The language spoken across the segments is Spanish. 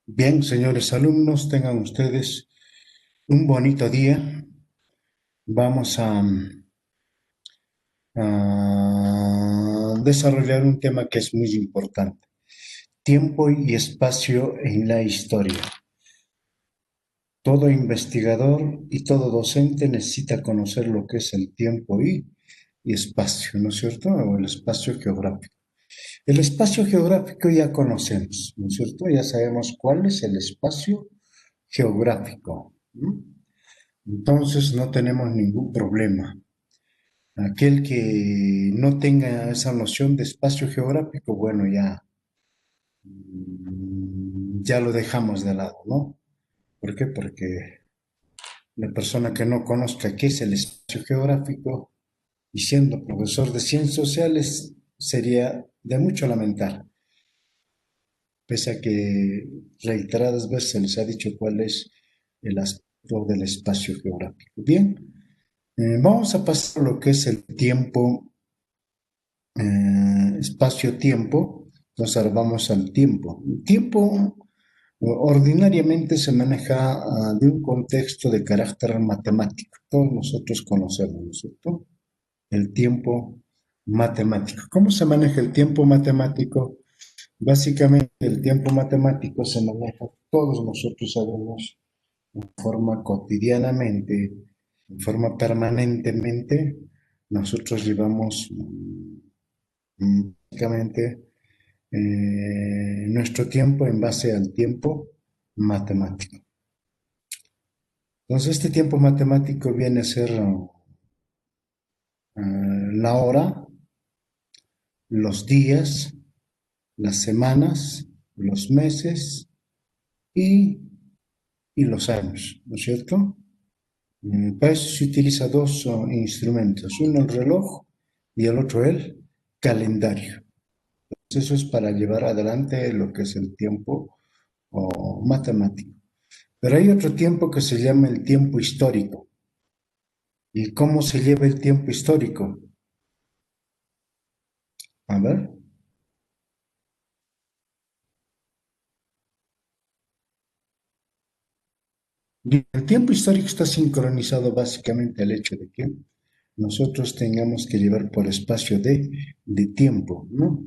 Bien, señores alumnos, tengan ustedes un bonito día. Vamos a desarrollar un tema que es muy importante, tiempo y espacio en la historia. Todo investigador y todo docente necesita conocer lo que es el tiempo y espacio, ¿no es cierto? O el espacio geográfico. El espacio geográfico ya conocemos, ¿no es cierto? Ya sabemos cuál es el espacio geográfico. ¿No? Entonces no tenemos ningún problema. Aquel que no tenga esa noción de espacio geográfico, bueno, ya lo dejamos de lado, ¿no? ¿Por qué? Porque la persona que no conozca qué es el espacio geográfico y siendo profesor de ciencias sociales sería de mucho lamentar, pese a que reiteradas veces se les ha dicho cuál es el aspecto del espacio geográfico. Bien, vamos a pasar a lo que es el tiempo, espacio-tiempo. Entonces ahora vamos al tiempo. El tiempo ordinariamente se maneja de un contexto de carácter matemático. Todos nosotros conocemos, ¿no es cierto? El tiempo matemático. ¿Cómo se maneja el tiempo matemático? Básicamente el tiempo matemático se maneja, todos nosotros sabemos, en forma cotidianamente, en forma permanentemente. Nosotros llevamos básicamente nuestro tiempo en base al tiempo matemático. Entonces, este tiempo matemático viene a ser la hora, los días, las semanas, los meses y, y los años, ¿no es cierto? Para eso se utiliza dos instrumentos, uno el reloj y el otro el calendario. Entonces, eso es para llevar adelante lo que es el tiempo matemático. Pero hay otro tiempo que se llama el tiempo histórico. ¿Y cómo se lleva el tiempo histórico? A ver. El tiempo histórico está sincronizado básicamente al hecho de que nosotros tengamos que llevar por espacio de tiempo, ¿no?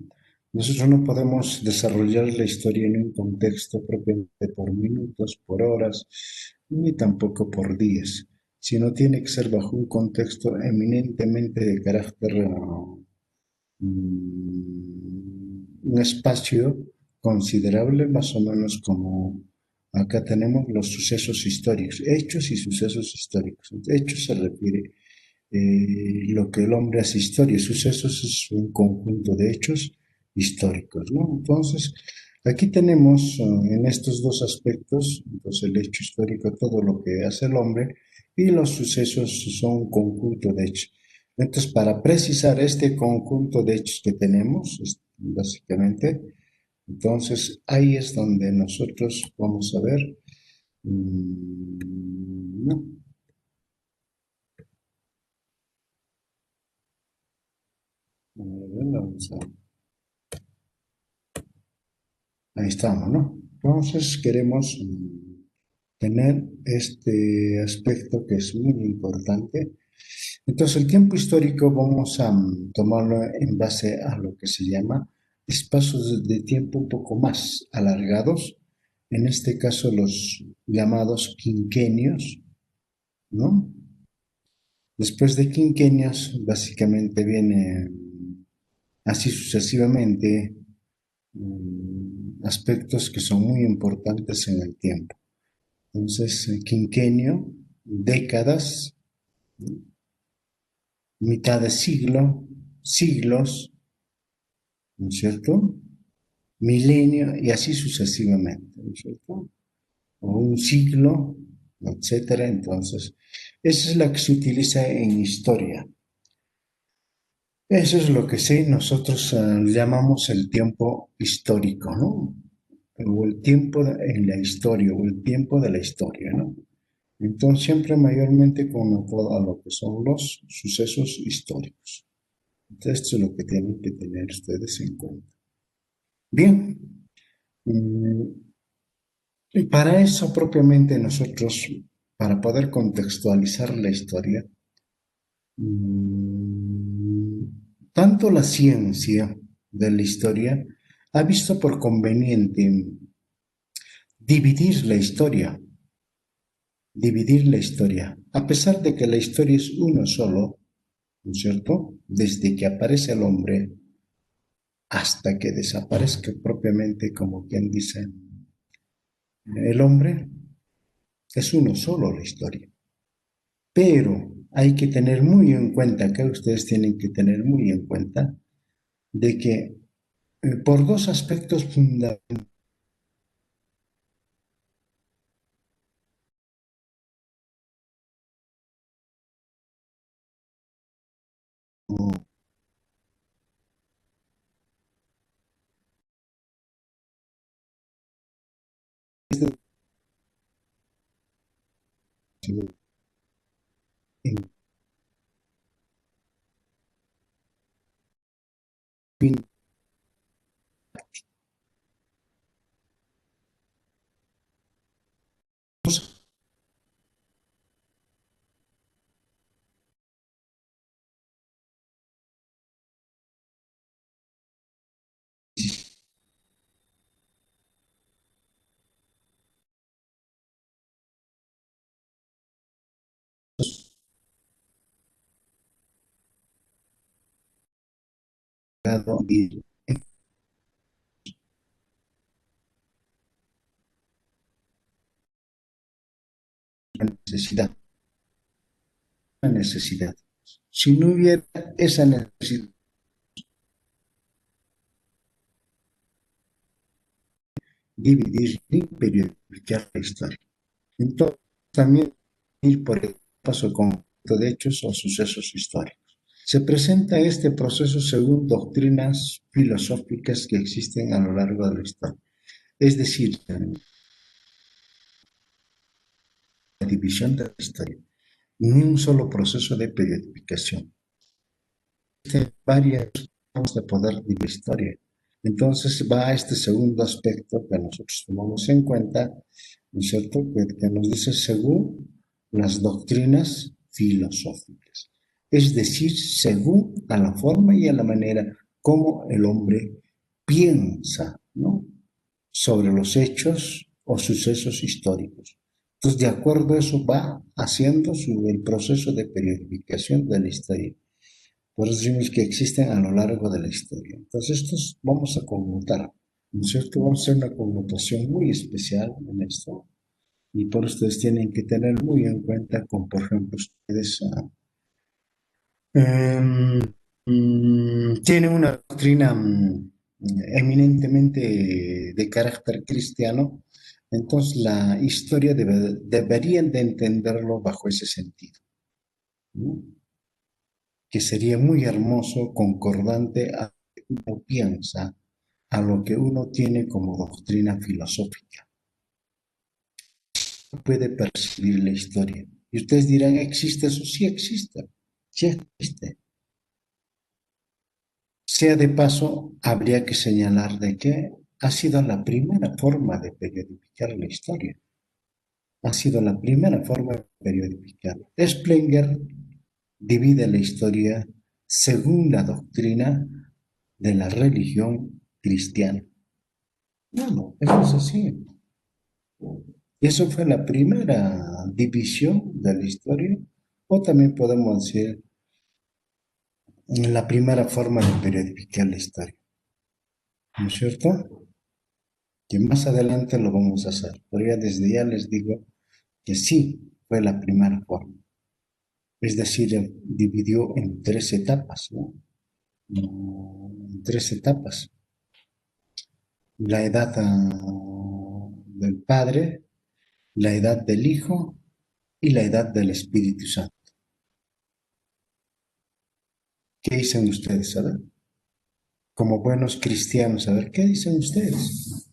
Nosotros no podemos desarrollar la historia en un contexto propiamente por minutos, por horas, ni tampoco por días, sino tiene que ser bajo un contexto eminentemente de carácter un espacio considerable, más o menos como acá tenemos los sucesos históricos, hechos y sucesos históricos. Hechos se refiere lo que el hombre hace historia, sucesos es un conjunto de hechos históricos, ¿no? Entonces, aquí tenemos en estos dos aspectos, entonces el hecho histórico, todo lo que hace el hombre, y los sucesos son un conjunto de hechos. Entonces, para precisar este conjunto de hechos que tenemos, básicamente, entonces ahí es donde nosotros vamos a ver, ¿no? Ahí estamos, ¿no? Entonces queremos tener este aspecto que es muy importante. Entonces el tiempo histórico vamos a tomarlo en base a lo que se llama espacios de tiempo un poco más alargados, en este caso los llamados quinquenios, ¿no? Después de quinquenios, básicamente viene así sucesivamente aspectos que son muy importantes en el tiempo. Entonces, quinquenio, décadas, mitad de siglo, siglos, ¿no es cierto? Milenio y así sucesivamente, ¿no es cierto? O un siglo, etcétera. Entonces, esa es la que se utiliza en historia. Eso es lo que sí nosotros llamamos el tiempo histórico, ¿no? O el tiempo en la historia, o el tiempo de la historia, ¿no? Entonces, siempre mayormente con todo a lo que son los sucesos históricos. Entonces, esto es lo que tienen que tener ustedes en cuenta. Bien, mm, Y para eso propiamente nosotros, para poder contextualizar la historia, mm, tanto la ciencia de la historia ha visto por conveniente dividir la historia, a pesar de que la historia es uno solo, ¿no es cierto? Desde que aparece el hombre hasta que desaparezca propiamente, como quien dice, el hombre, es uno solo la historia. Pero hay que tener muy en cuenta, que ustedes tienen que tener muy en cuenta, de que por dos aspectos fundamentales, en fin, dos y necesidad, una necesidad. Si no hubiera esa necesidad, dividir y periodificar la historia. Entonces, también ir por el paso concreto de hechos o sucesos históricos. Se presenta este proceso según doctrinas filosóficas que existen a lo largo de la historia. Es decir, la división de la historia, ni un solo proceso de periodificación. Existen varias formas de poder de la historia. Entonces va a este segundo aspecto que nosotros tomamos en cuenta, ¿no es cierto? Que nos dice según las doctrinas filosóficas. Es decir, según a la forma y a la manera como el hombre piensa, ¿no? Sobre los hechos o sucesos históricos. Entonces, de acuerdo a eso, va haciendo el proceso de periodificación de la historia. Por eso decimos que existen a lo largo de la historia. Entonces, estos vamos a conmutar, ¿no es cierto? Vamos a hacer una conmutación muy especial en esto. Y por eso ustedes tienen que tener muy en cuenta, como por ejemplo, ustedes em, tienen una doctrina eminentemente de carácter cristiano, entonces la historia deberían de entenderlo bajo ese sentido, ¿no? Que sería muy hermoso, concordante a lo que uno piensa, a lo que uno tiene como doctrina filosófica. Puede percibir la historia. Y ustedes dirán, ¿existe eso? Sí existe, sí existe. Sea de paso, habría que señalar de que ha sido la primera forma de periodificar la historia. Ha sido la primera forma de periodificar. Splinger divide la historia según la doctrina de la religión cristiana. No, eso es así. Y eso fue la primera división de la historia, o también podemos decir la primera forma de periodificar la historia. ¿No es cierto? Que más adelante lo vamos a hacer, pero ya desde ya les digo que sí fue la primera forma. Es decir, dividió en tres etapas, ¿no? En tres etapas. La edad del Padre, la edad del Hijo y la edad del Espíritu Santo. ¿Qué dicen ustedes? A ver, como buenos cristianos, a ver, ¿qué dicen ustedes?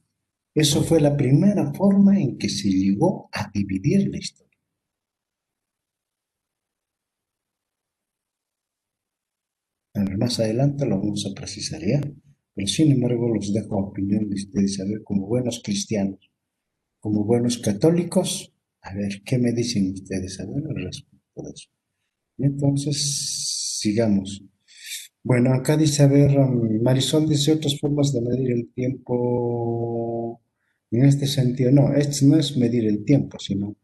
Eso fue la primera forma en que se llegó a dividir la historia. Más adelante lo vamos a precisar ya, pero sin embargo los dejo a opinión de ustedes, a ver, como buenos cristianos, como buenos católicos, a ver, ¿qué me dicen ustedes? A ver, al respecto de eso. Entonces, sigamos. Bueno, acá dice, a ver, Marisol dice otras formas de medir el tiempo en este sentido. No, esto no es medir el tiempo, sino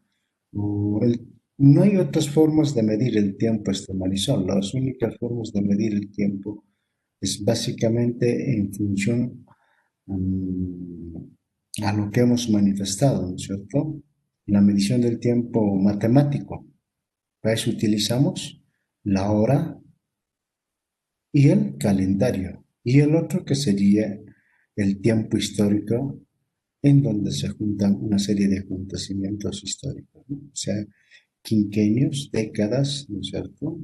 no hay otras formas de medir el tiempo, Marisol. Las únicas formas de medir el tiempo es básicamente en función mm, a lo que hemos manifestado, ¿no es cierto? La medición del tiempo matemático. Para eso utilizamos la hora y el calendario. Y el otro que sería el tiempo histórico, en donde se juntan una serie de acontecimientos históricos, ¿no? O sea, quinquenios, décadas, ¿no es cierto?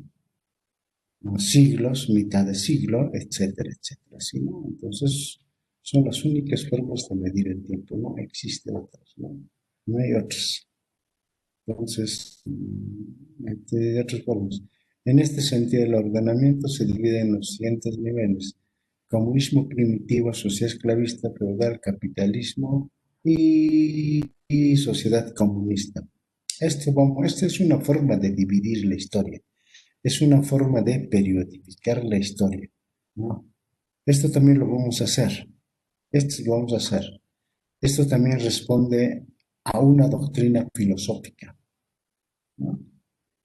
Siglos, mitad de siglo, etcétera, etcétera. ¿Sí, no? Entonces, son las únicas formas de medir el tiempo, no existen otras, ¿no? No hay otras. Entonces, de otras formas. En este sentido, el ordenamiento se divide en los siguientes niveles: comunismo primitivo, sociedad esclavista, feudal, capitalismo y sociedad comunista. Esta es una forma de dividir la historia, es una forma de periodificar la historia, ¿no? Esto también lo vamos a hacer, esto lo vamos a hacer. Esto también responde a una doctrina filosófica, ¿no?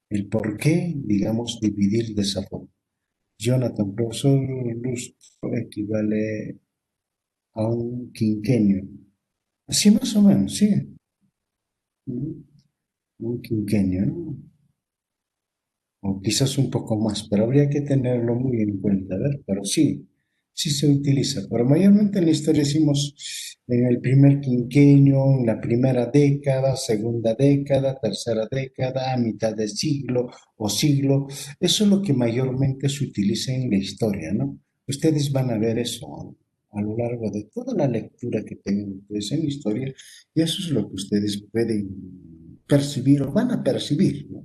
El por qué, digamos, dividir de esa forma. Jonathan, profesor lustro equivale a un quinquenio. Así más o menos, sí. Un quinquenio, ¿no? O quizás un poco más, pero habría que tenerlo muy en cuenta, ¿ver? Pero sí, sí se utiliza. Pero mayormente en la historia decimos en el primer quinquenio, en la primera década, segunda década, tercera década, a mitad de siglo o siglo. Eso es lo que mayormente se utiliza en la historia, ¿no? Ustedes van a ver eso a lo largo de toda la lectura que tengan ustedes en historia, y eso es lo que ustedes pueden percibir o van a percibir, ¿no?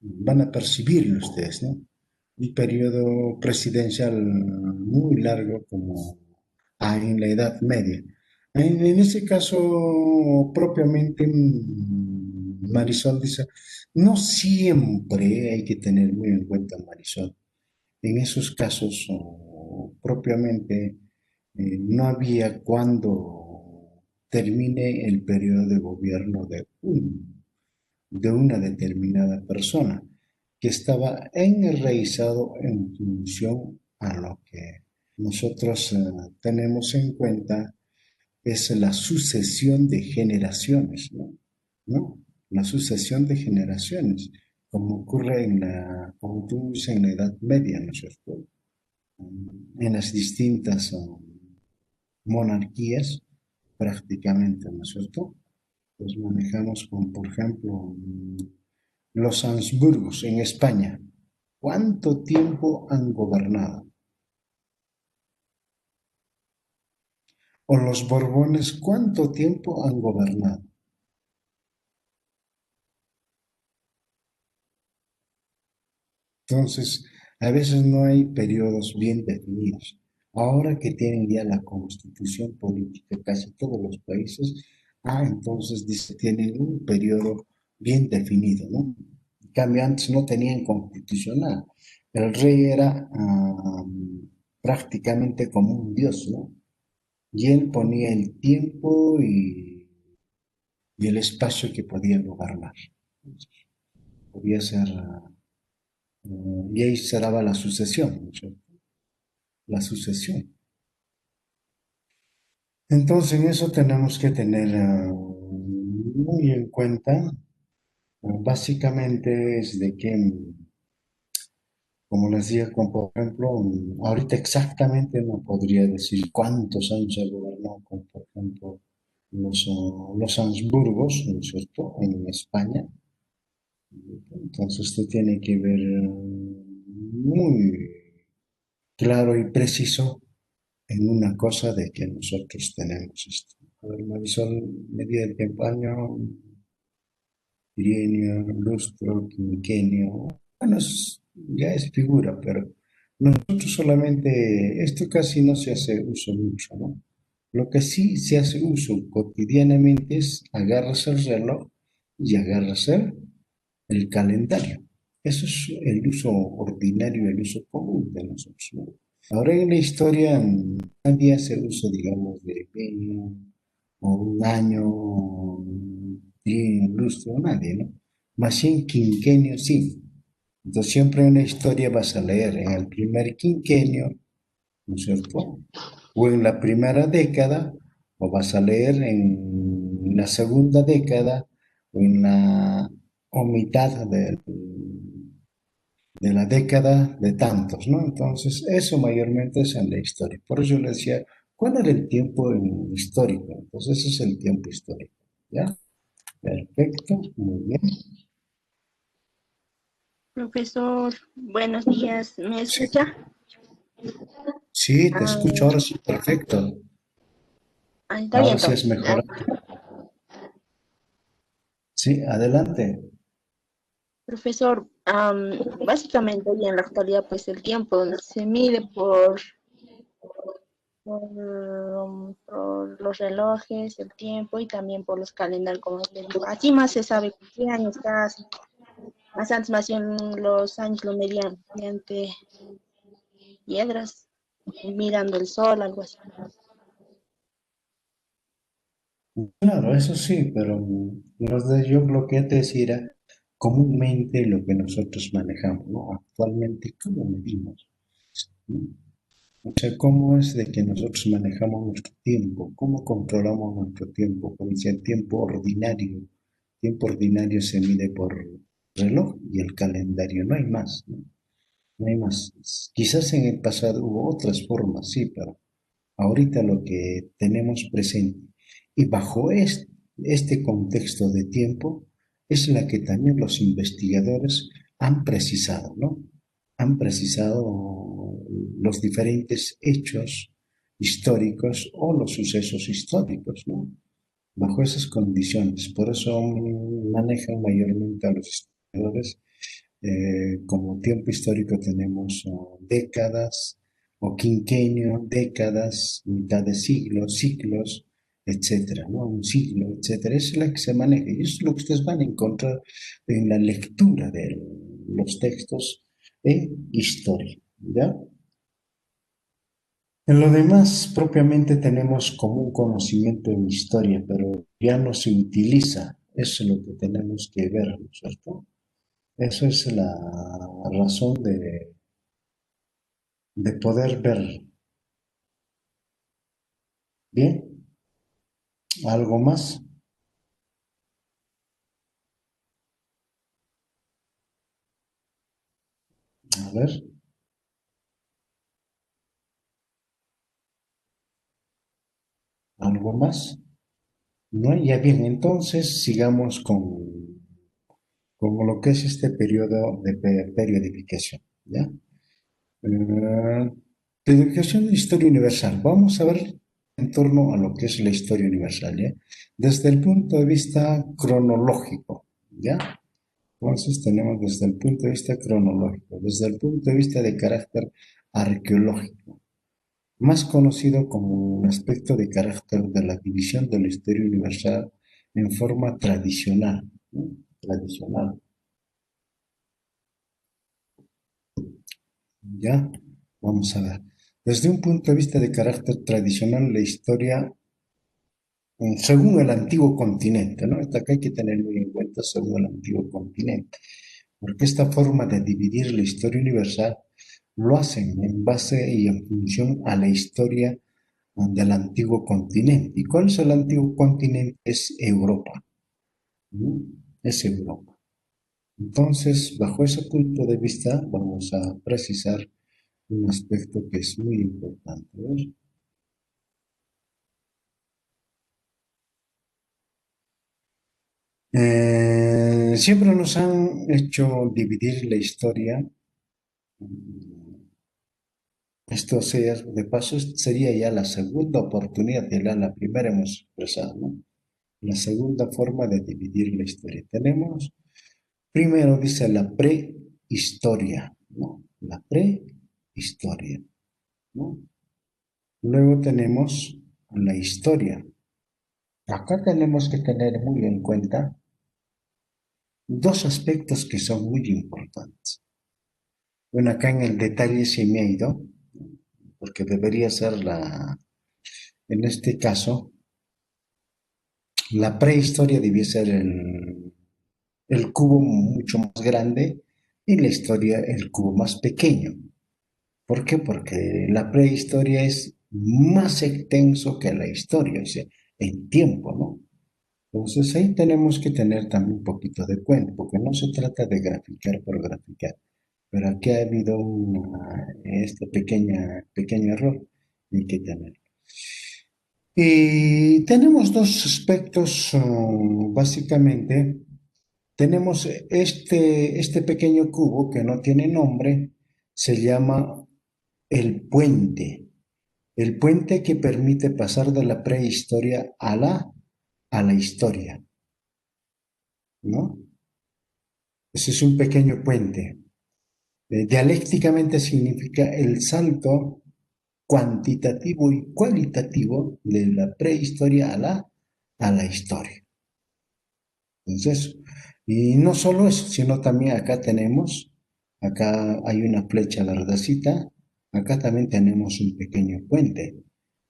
Van a percibirlo ustedes, ¿no? Un periodo presidencial muy largo como en la Edad Media. En ese caso, propiamente, Marisol dice, no siempre hay que tener muy en cuenta Marisol. En esos casos, propiamente, no había cuando termine el periodo de gobierno de una determinada persona que estaba enraizado en función a lo que nosotros tenemos en cuenta es la sucesión de generaciones, ¿no? ¿No? La sucesión de generaciones, como ocurre como tú dices, en la Edad Media, ¿no es cierto? En las distintas monarquías, prácticamente, ¿no es cierto? Pues manejamos con, por ejemplo, los Habsburgos en España. ¿Cuánto tiempo han gobernado? O los Borbones, ¿cuánto tiempo han gobernado? Entonces, a veces no hay periodos bien definidos. Ahora que tienen ya la constitución política casi todos los países, entonces dice, tienen un periodo bien definido, ¿no? En cambio, antes no tenían constitucional. El rey era prácticamente como un dios, ¿no? Y él ponía el tiempo y el espacio que podía gobernar. Podía ser, y ahí se daba la sucesión, ¿no es cierto? La sucesión. Entonces, en eso tenemos que tener muy en cuenta, básicamente es de que, como les decía, como por ejemplo, ahorita exactamente no podría decir cuántos años ha gobernado, como por ejemplo los Habsburgos, ¿no es cierto?, en España. Entonces, esto tiene que ver muy claro y preciso en una cosa de que nosotros tenemos esto. A ver, Marisol, medida del tiempo, año, trienio, lustro, quinquenio. Bueno, ya es figura, pero nosotros solamente, esto casi no se hace uso mucho, ¿no? Lo que sí se hace uso cotidianamente es agarras el reloj y agarras el calendario. Eso es el uso ordinario, el uso común de nosotros, ¿no? Ahora en la historia nadie hace uso, digamos, de o un año, bien, lustro, nadie, ¿no? Más bien quinquenio sí. Entonces siempre en la historia vas a leer en el primer quinquenio, ¿no es cierto? O en la primera década, o vas a leer en la segunda década, o en la o mitad de la década de tantos, ¿no? Entonces, eso mayormente es en la historia. Por eso yo le decía, ¿cuál era el tiempo histórico? Entonces, ese es el tiempo histórico, ¿ya? Perfecto, muy bien. Profesor, buenos días, ¿me Sí, escucha? sí, te escucho Ah, ahora sí, perfecto. está bien Ahora sí es entonces. mejor. Sí, adelante. Profesor, básicamente hoy en la actualidad pues el tiempo se mide por los relojes, el tiempo y también por los calendarios, como le digo. Aquí más se sabe qué año estás, más antes más bien los años lo medían mediante piedras, mirando el sol, algo así. Claro, eso sí, pero yo lo que te decía era comúnmente lo que nosotros manejamos, ¿no? Actualmente, ¿cómo medimos? ¿No? O sea, ¿cómo es de que nosotros manejamos nuestro tiempo? ¿Cómo controlamos nuestro tiempo? Como dice, el tiempo ordinario se mide por reloj y el calendario, no hay más, ¿no? No hay más. Quizás en el pasado hubo otras formas, sí, pero ahorita lo que tenemos presente y bajo este contexto de tiempo es la que también los investigadores han precisado, ¿no? Han precisado los diferentes hechos históricos o los sucesos históricos, ¿no? Bajo esas condiciones. Por eso manejan mayormente a los historiadores como tiempo histórico tenemos décadas o quinquenio, décadas, mitad de siglo, ciclos, etcétera, ¿no? Un siglo, etcétera. Esa es la que se maneja y eso es lo que ustedes van a encontrar en la lectura de los textos en historia, ¿ya? En lo demás, propiamente tenemos como un conocimiento en historia, pero ya no se utiliza. Eso es lo que tenemos que ver, ¿no es cierto? Eso es la razón de poder ver. Bien, algo más, a ver, algo más. No, ya bien, entonces sigamos con lo que es este periodo de periodificación, ¿ya? Periodificación de historia universal. Vamos a ver en torno a lo que es la historia universal, ¿ya? Desde el punto de vista cronológico, ¿ya? Entonces tenemos desde el punto de vista cronológico, desde el punto de vista de carácter arqueológico, más conocido como un aspecto de carácter de la división de la historia universal en forma tradicional, ¿no? Tradicional, ¿ya? Vamos a ver. Desde un punto de vista de carácter tradicional, la historia, según el antiguo continente, ¿no? Esto acá hay que tener muy en cuenta según el antiguo continente, porque esta forma de dividir la historia universal lo hacen en base y en función a la historia del antiguo continente. ¿Y cuál es el antiguo continente? Es Europa, ¿no? Es Europa. Entonces, bajo ese punto de vista, vamos a precisar un aspecto que es muy importante. ¿Ver? Siempre nos han hecho dividir la historia. Esto sea, de paso sería ya la segunda oportunidad, ya la primera hemos expresado, ¿no? La segunda forma de dividir la historia. Tenemos, primero dice la prehistoria, ¿no? La prehistoria, ¿no? Luego tenemos la historia. Acá tenemos que tener muy en cuenta dos aspectos que son muy importantes. Bueno, acá en el detalle se me ha ido, porque debería ser en este caso, la prehistoria debía ser el cubo mucho más grande y la historia el cubo más pequeño. ¿Por qué? Porque la prehistoria es más extenso que la historia, o sea, en tiempo, ¿no? Entonces ahí tenemos que tener también un poquito de cuenta, porque no se trata de graficar por graficar, pero aquí ha habido este pequeño error y hay que tener. Y tenemos dos aspectos, básicamente. Tenemos este pequeño cubo que no tiene nombre, se llama el puente. El puente que permite pasar de la prehistoria a la historia, ¿no? Ese es un pequeño puente. Dialécticamente significa el salto cuantitativo y cualitativo de la prehistoria a la historia. Entonces, y no solo eso, sino también acá hay una flecha verdecita, acá también tenemos un pequeño puente,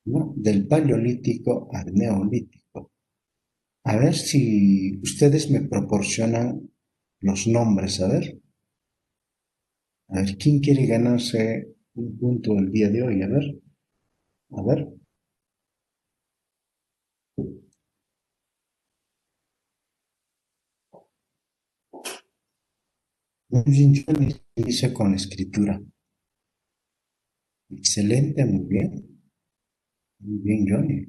¿no? Del paleolítico al neolítico. A ver si ustedes me proporcionan los nombres, a ver, ¿quién quiere ganarse un punto el día de hoy? A ver. Muy bien, yo inicio con la escritura. Excelente, muy bien. Muy bien, Johnny.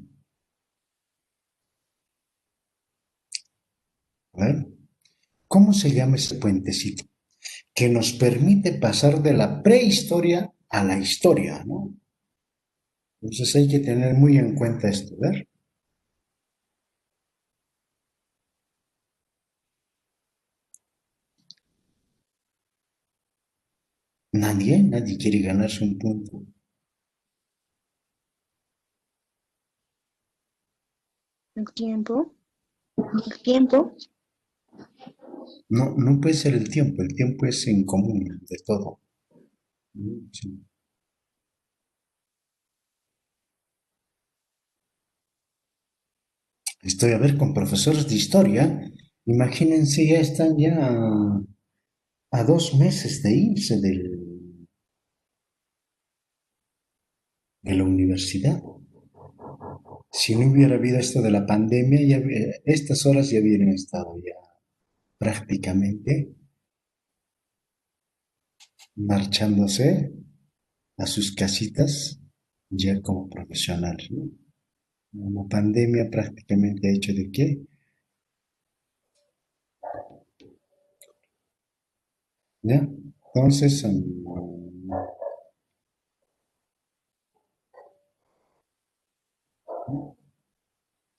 A ver, ¿cómo se llama ese puentecito? Que nos permite pasar de la prehistoria a la historia, ¿no? Entonces hay que tener muy en cuenta esto, ¿ver? Nadie quiere ganarse un punto. El tiempo. El tiempo. No, no puede ser el tiempo es en común de todo. Sí. Estoy a ver con profesores de historia, imagínense, ya están ya a 2 meses de irse de la universidad. Si no hubiera habido esto de la pandemia, estas horas ya hubieran estado ya prácticamente marchándose a sus casitas ya como profesionales, ¿no? La pandemia prácticamente ha hecho de qué. ¿Ya? Entonces,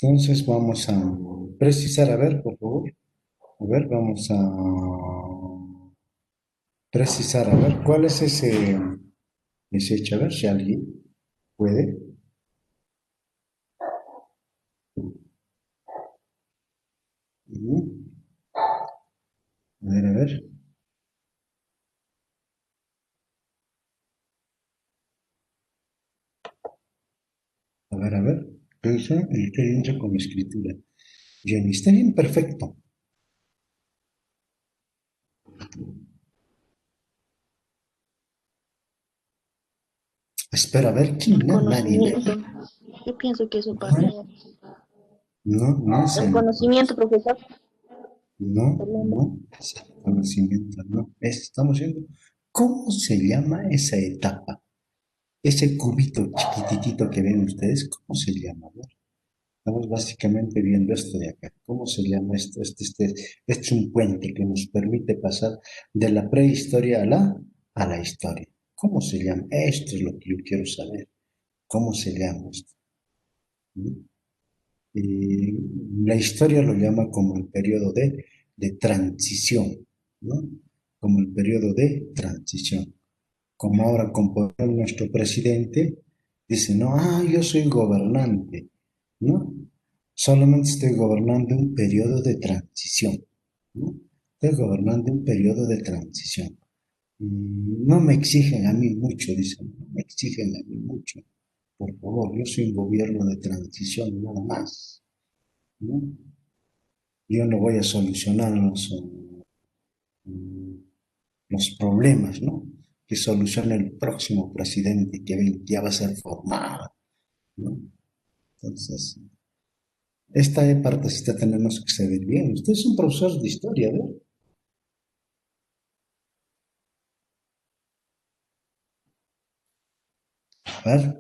entonces vamos a precisar, a ver, por favor. A ver, vamos a precisar, a ver, ¿cuál es ese hecho? A ver si alguien puede. Ujú. A ver, a ver. A ver. Piensa en experiencia con escritura. Bien, está bien, perfecto. Espera, a ver, ¿quién? El Nadie. conocimiento. Yo pienso que eso pasa. No, no es El el conocimiento, profesor. no, Perdón. no, es el conocimiento, no. Estamos viendo cómo se llama esa etapa. Ese cubito chiquititito que ven ustedes, ¿cómo se llama? ¿No? Estamos básicamente viendo esto de acá. ¿Cómo se llama esto? Este es un puente que nos permite pasar de la prehistoria a la historia. ¿Cómo se llama? Esto es lo que yo quiero saber. ¿Cómo se llama esto? ¿Mm? Y la historia lo llama como el periodo de transición, ¿no? Como el periodo de transición. Como ahora componemos nuestro presidente, Dice, no, yo soy gobernante, ¿no? Solamente estoy gobernando un periodo de transición, ¿no? Estoy gobernando un periodo de transición. No me exigen a mí mucho, dicen, no me exigen a mí mucho. Por favor, yo soy un gobierno de transición, nada más, ¿no? Yo no voy a solucionar los problemas, ¿no? Que solucione el próximo presidente que ya va a ser formado, ¿no? Entonces, esta partecita tenemos que saber bien. Usted es un profesor de historia, ¿verdad? A ver,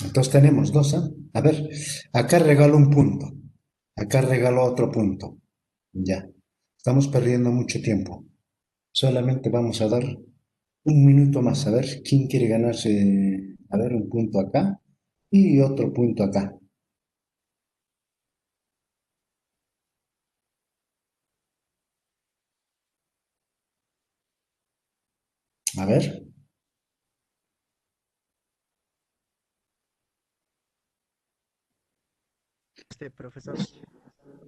entonces tenemos dos, ¿eh? A ver, acá regalo un punto, acá regalo otro punto. Ya, estamos perdiendo mucho tiempo. Solamente vamos a dar un minuto más, a ver quién quiere ganarse, a ver, un punto acá y otro punto acá. A ver, Profesor,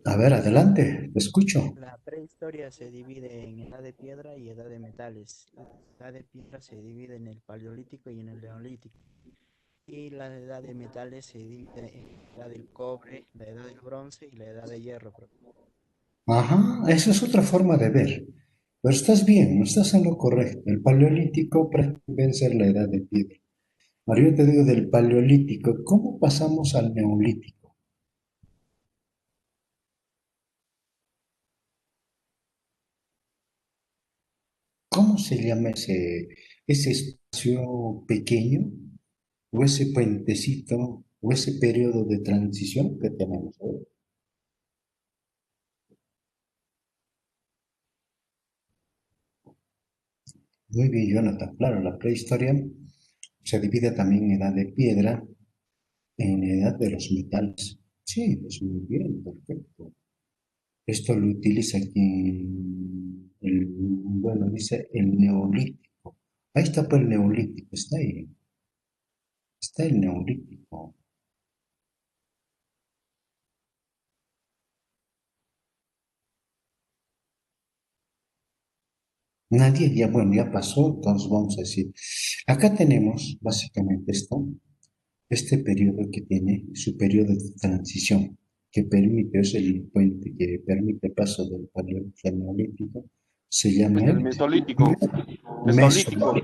adelante, te escucho. la prehistoria se divide en edad de piedra y edad de metales. La edad de piedra se divide en el paleolítico y en el neolítico. Y la edad de metales se divide en la edad del cobre, la edad del bronce y la edad de hierro. Ajá, esa es otra forma de ver. Pero estás bien, no estás en lo correcto. El paleolítico prácticamente ser la edad de piedra. Ahora yo te digo del paleolítico, ¿cómo pasamos al neolítico? ¿Cómo se llama ese espacio pequeño o ese puentecito o ese periodo de transición que tenemos hoy? Muy bien, Jonathan. Claro, la prehistoria se divide también en edad de piedra, en edad de los metales. Sí, pues muy bien, perfecto. Esto lo utiliza aquí, bueno, dice el neolítico. Ahí está pues el neolítico, está el neolítico. Nadie, ya bueno, ya pasó, entonces vamos a decir, acá tenemos básicamente este periodo que tiene su periodo de transición, que permite, es el puente que permite paso del paleolítico al neolítico, se llama Es el el Mesolítico. Mesolítico. Mesolítico.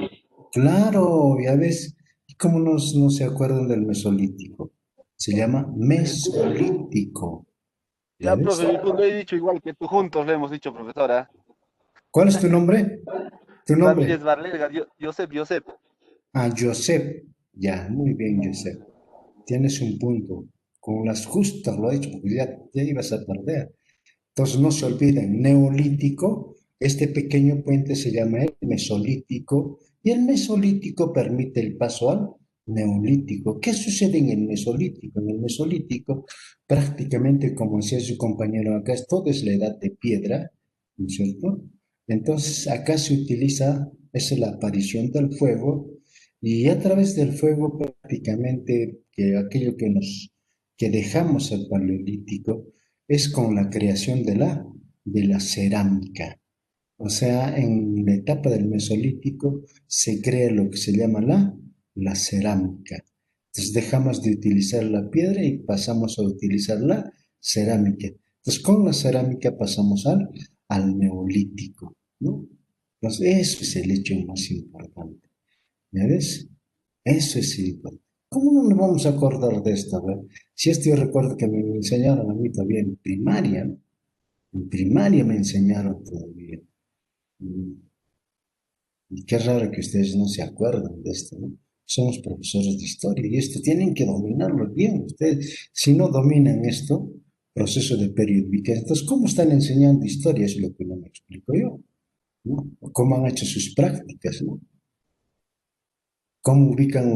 Claro, ya ves, ¿y cómo no se acuerdan del Mesolítico? Se llama Mesolítico, ¿ya Ya, ves? profe, lo he dicho igual que tú, juntos le hemos dicho, profesora. ¿Cuál es tu nombre? ¿Tu nombre? Ramírez Barlega, Josep. Josep. Ya, muy bien, Josep. Tienes un punto. Con las justas lo he hecho, porque ya ibas a perder. Entonces no se olviden, neolítico, este pequeño puente se llama el mesolítico y el mesolítico permite el paso al neolítico. ¿Qué sucede en el mesolítico? En el mesolítico, prácticamente como decía su compañero acá, todo es la edad de piedra, ¿no es cierto? Entonces acá se utiliza, es la aparición del fuego y a través del fuego prácticamente que aquello que dejamos al paleolítico, es con la creación de la cerámica. O sea, en la etapa del Mesolítico se crea lo que se llama la cerámica. Entonces dejamos de utilizar la piedra y pasamos a utilizar la cerámica. Entonces con la cerámica pasamos al Neolítico, ¿no? Entonces eso es el hecho más importante. ¿Ya ves? Eso es importante. ¿Cómo no nos vamos a acordar de esto? A ver, si esto yo recuerdo que me enseñaron a mí todavía en primaria, ¿no? En primaria me enseñaron todavía. Y, y qué raro que ustedes no se acuerdan de esto, ¿no? Somos profesores de historia y esto tienen que dominarlo bien. Ustedes, si no dominan esto, proceso de periodificación, entonces, ¿cómo están enseñando historia? Es lo que no me explico yo, ¿no? ¿Cómo han hecho sus prácticas, ¿no? ¿Cómo ubican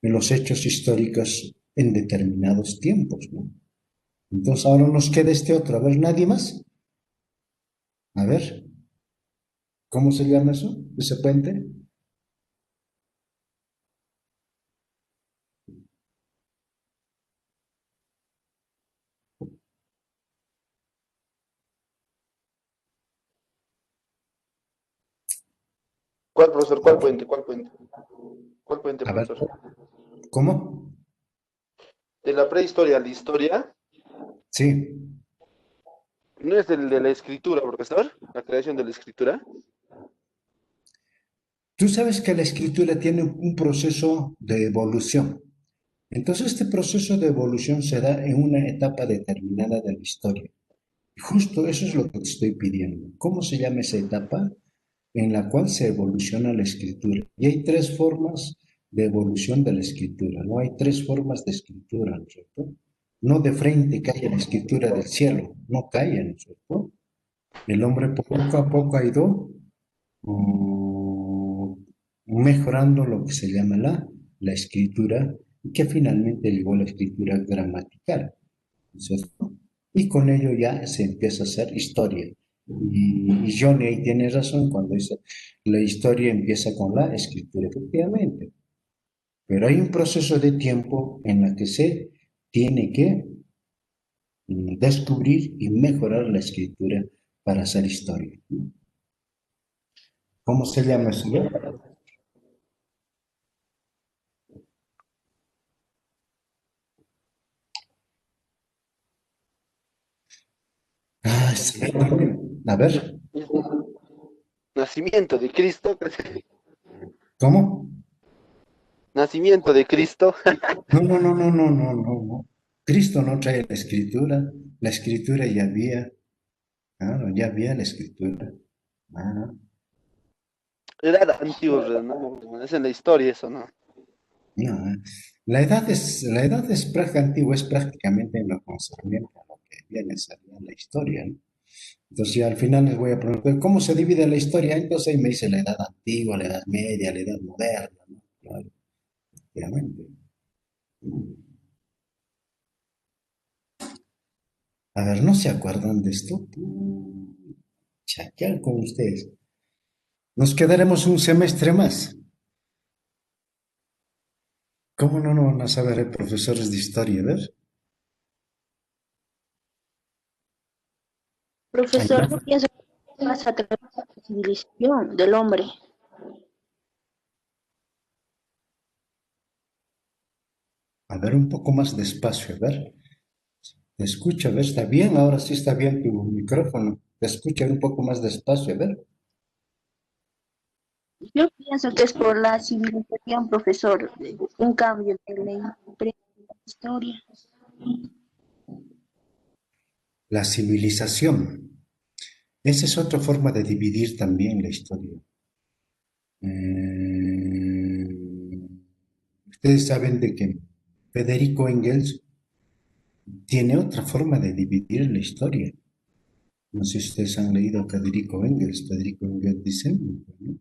los hechos históricos en determinados tiempos, ¿no? Entonces ahora nos queda este otro. A ver, nadie más. A ver, ¿cómo se llama eso? Ese puente. ¿Cuál, profesor? ¿Cuál puente? ¿Cuál puente? ¿Cuál puente, A ver, profesor? ¿cómo? De la prehistoria a la historia, Sí. ¿no es el de la escritura, profesor? La creación de la escritura. Tú sabes que la escritura tiene un proceso de evolución. Entonces, este proceso de evolución se da en una etapa determinada de la historia. Y justo eso es lo que te estoy pidiendo. ¿Cómo se llama esa etapa en la cual se evoluciona la escritura? Y hay tres formas de evolución de la escritura, ¿no? Hay tres formas de escritura, ¿no es cierto? No de frente cae la escritura del cielo, no cae, ¿no es cierto? El hombre poco a poco ha ido mm, mejorando lo que se llama la escritura, y que finalmente llegó a la escritura gramatical, ¿cierto? Y con ello ya se empieza a hacer historia. Y Johnny ahí tiene razón cuando dice, la historia empieza con la escritura, efectivamente. Pero hay un proceso de tiempo en la que se tiene que descubrir y mejorar la escritura para hacer historia. ¿Cómo se llama eso? Ah, sí. A ver, Nacimiento de Cristo. ¿cómo? Nacimiento de Cristo. No, no, no, no, no, no, no, no. Cristo no trae la escritura ya había, claro, ya había la escritura. Ah, Edad antigua, ¿no? Es en la historia eso, ¿no? no, la edad es antigua, es prácticamente en lo concerniente a lo que viene a ser la historia, ¿no? Entonces, ya al final les voy a preguntar, ¿cómo se divide la historia? Entonces ahí me dice la edad antigua, la edad media, la edad moderna, ¿no? Claro, obviamente. A ver, ¿no se acuerdan de esto? Chaquear con ustedes. Nos quedaremos un semestre más. ¿Cómo no van a saber profesores de historia? A ver, Profesor, Aymar, yo pienso que pasa a través de la civilización del hombre. a ver un poco más despacio, a ver. Te escucho, a ver, está bien, ahora sí está bien tu micrófono. Te escucho un poco más despacio, a ver. Yo pienso que es por la civilización, profesor, un cambio de la historia. La civilización. Esa es otra forma de dividir también la historia. Eh, ustedes saben de que Federico Engels tiene otra forma de dividir la historia. No sé si ustedes han leído a Federico Engels. Federico Engels dice, ¿no?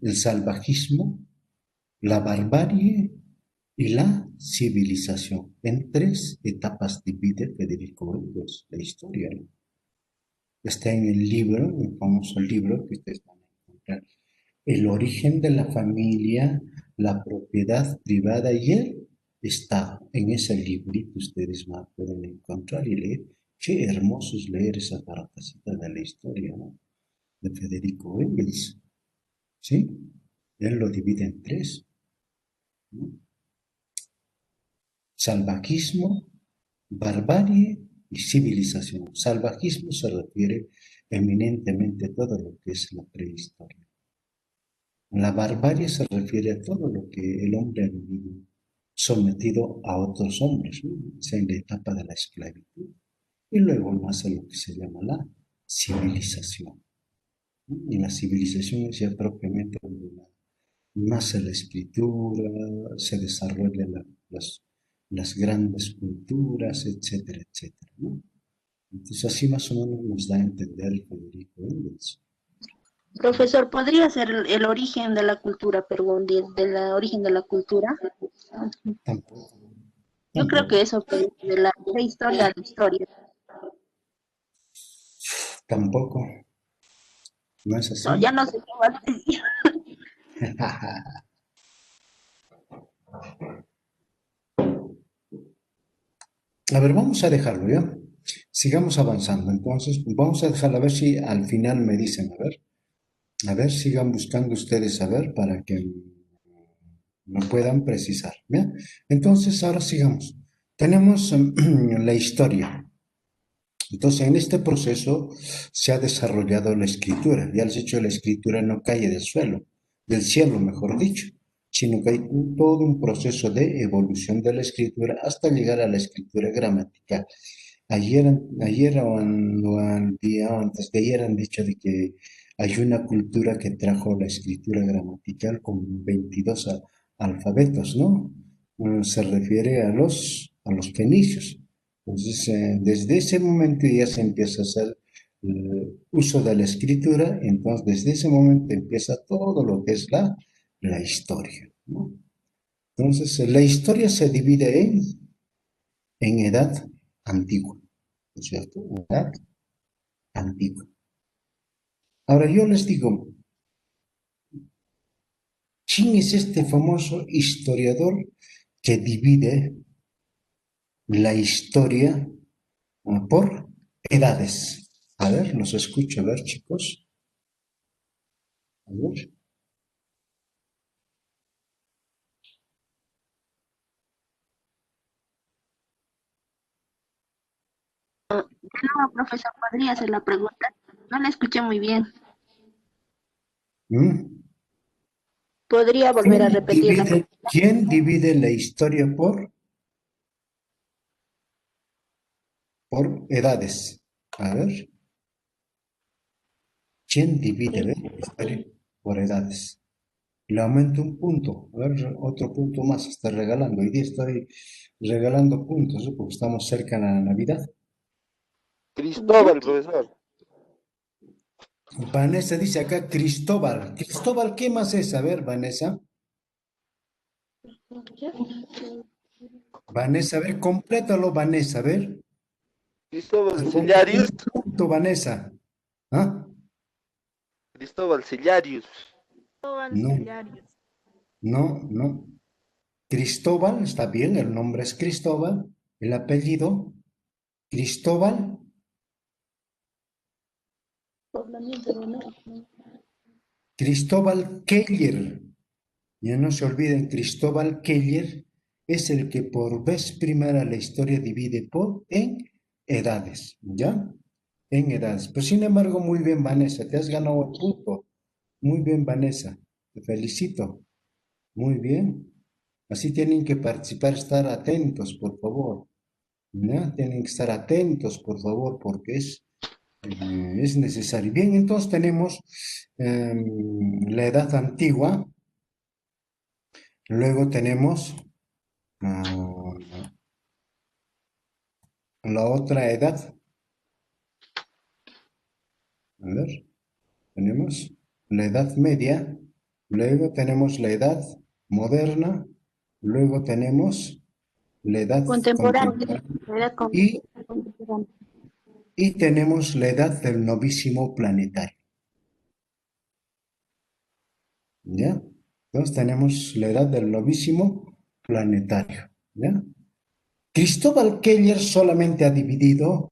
El salvajismo, la barbarie y la civilización. En tres etapas divide Federico Engels la historia, ¿no? Está en el libro, el famoso libro que ustedes van a encontrar. El origen de la familia, la propiedad privada y el Estado. En ese librito ustedes más pueden encontrar y leer. Qué hermoso es leer esa partecita de la historia, ¿no? De Federico Engels, ¿sí? Él lo divide en tres, ¿no? Salvajismo, barbarie y civilización. Salvajismo se refiere eminentemente a todo lo que es la prehistoria. La barbarie se refiere a todo lo que el hombre ha vivido sometido a otros hombres, ¿no? Sea en la etapa de la esclavitud. Y luego nace lo que se llama la civilización, ¿no? Y la civilización es ya propiamente donde nace la escritura, se desarrollan las grandes culturas, etcétera, etcétera, ¿no? Entonces así más o menos nos da a entender el Federico Engels. Profesor, ¿podría ser el origen de la cultura, perdón, del origen de la cultura? Tampoco, Yo creo tampoco, que eso fue de la prehistoria a la historia. tampoco, no es No, así. ya no sé qué va a decir. A ver, vamos a dejarlo, ¿ya? Sigamos avanzando. Entonces, vamos a dejarlo a ver si al final me dicen, a ver. A ver, sigan buscando ustedes a ver para que me puedan precisar. ¿Bien? Entonces, ahora sigamos. Tenemos la historia. Entonces, en este proceso se ha desarrollado la escritura. Ya les he dicho, la escritura no cae del suelo, del cielo, mejor dicho, sino que hay todo un proceso de evolución de la escritura hasta llegar a la escritura gramatical. Ayer o día o antes de ayer han dicho de que hay una cultura que trajo la escritura gramatical con 22 alfabetos, ¿no? Se refiere a los fenicios. Entonces, desde ese momento ya se empieza a hacer uso de la escritura, entonces desde ese momento empieza todo lo que es la historia, ¿no? Entonces, la historia se divide en edad antigua, ¿no es cierto? Edad antigua. Ahora yo les digo, ¿quién es este famoso historiador que divide la historia por edades? A ver, los escucho, a ver, chicos. A ver. No, profesor, podría hacer la pregunta. No la escuché muy bien. ¿Mm? ¿Podría volver a repetirla? ¿Quién divide la historia por edades? A ver, ¿quién divide, a ver, la historia por edades? Le aumento un punto, a ver, otro punto más, está regalando. Hoy día estoy regalando puntos, ¿no? Porque estamos cerca de la Navidad. Cristóbal, profesor. Vanessa dice acá Cristóbal. Cristóbal, ¿qué más es? A ver, Vanessa. Vanessa, a ver, complétalo, Vanessa, a ver. Cristóbal Completo Sillarius. un punto, Vanessa. ¿Ah? Cristóbal Sillarius. Cristóbal No, Ciliarios. no, no. Cristóbal, está bien, el nombre es Cristóbal, el apellido, Cristóbal, Cristóbal Keller. Ya no se olviden, Cristóbal Keller es el que por vez primera la historia divide en edades, ¿ya? En edades. Pero sin embargo, muy bien, Vanessa, te has ganado el punto. Muy bien, Vanessa, te felicito. Muy bien. Así tienen que participar, estar atentos, por favor. ¿Ya? Tienen que estar atentos, por favor, porque es necesario. Bien, entonces tenemos la edad antigua, luego tenemos ah, la otra edad. A ver, tenemos la edad media, luego tenemos la edad moderna, luego tenemos la edad Contemporáneo. contemporánea Era y, contemporáneo. y tenemos la edad del novísimo planetario. ¿Ya? Entonces tenemos la edad del novísimo planetario. ¿Ya? Cristóbal Keller solamente ha dividido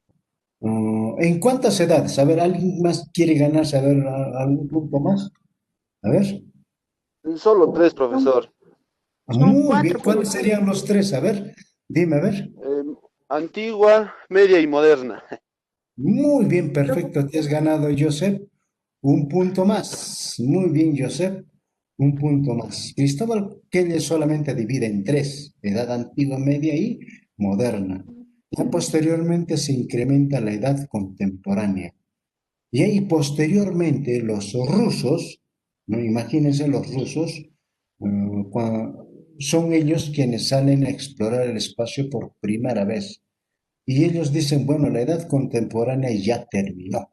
¿en cuántas edades? A ver, ¿alguien más quiere ganarse? A ver, algún punto más. A ver. Solo tres, Son, profesor. son Muy bien, cuatro, ¿cuáles profesor. serían los tres? A ver, dime, a ver. Antigua, media y moderna. Muy bien, perfecto. Te has ganado, Joseph. Un punto más. Muy bien, Joseph. Un punto más. Cristóbal Keller solamente divide en tres: edad antigua, media y moderna. Ya posteriormente se incrementa la edad contemporánea. Y ahí posteriormente los rusos, ¿no? Imagínense los rusos, son ellos quienes salen a explorar el espacio por primera vez. Y ellos dicen, bueno, la edad contemporánea ya terminó,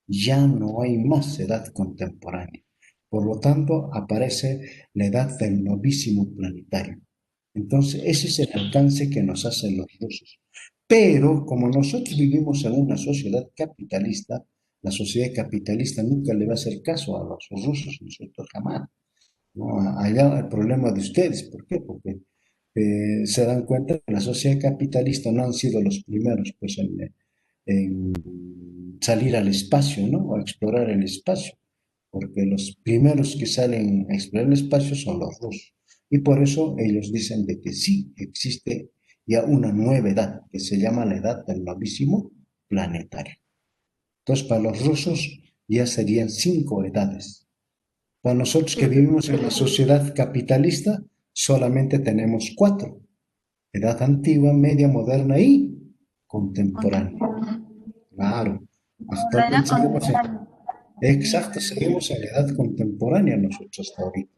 ya no hay más edad contemporánea. Por lo tanto, aparece la edad del novísimo planetario. Entonces, ese es el alcance que nos hacen los rusos. Pero como nosotros vivimos en una sociedad capitalista, la sociedad capitalista nunca le va a hacer caso a los rusos, nosotros jamás. ¿No? Allá el problema de ustedes, ¿por qué? Porque se dan cuenta que la sociedad capitalista no han sido los primeros pues, en salir al espacio, ¿no? O a explorar el espacio. porque los primeros que salen a explorar el espacio son los rusos. Y por eso ellos dicen de que sí existe ya una nueva edad, que se llama la edad del novísimo planetario. Entonces, para los rusos ya serían 5 edades. Para nosotros que vivimos en la sociedad capitalista, solamente tenemos 4. Edad antigua, media, moderna y contemporánea. Claro. La edad Actualmente contemporánea. exacto, seguimos en la edad contemporánea nosotros hasta ahorita.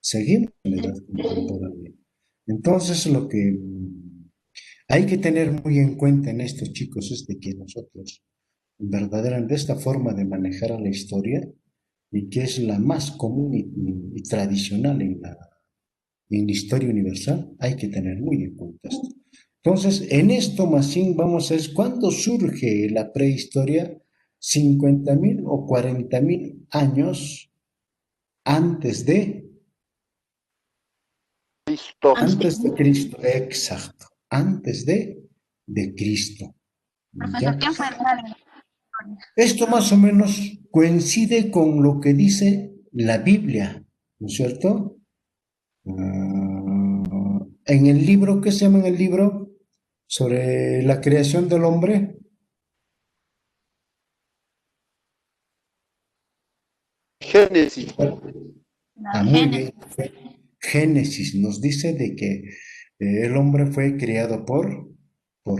Seguimos en la edad contemporánea. Entonces, lo que hay que tener muy en cuenta en estos chicos es de que nosotros, verdaderamente, esta forma de manejar a la historia, y que es la más común y tradicional en la historia universal, hay que tener muy en cuenta esto. Entonces, en esto, más bien, vamos a ver cuándo surge la prehistoria, 50.000 o 40.000 años antes Listo. antes de Cristo, exacto, antes de Cristo, Profesor, ¿ya? ¿quién fue el padre de la historia? Esto más o menos coincide con lo que dice la Biblia, ¿no es cierto? En el libro, ¿qué se llama en el libro? Sobre la creación del hombre. Génesis. La Ah, muy Génesis. bien. Génesis nos dice de que el hombre fue creado por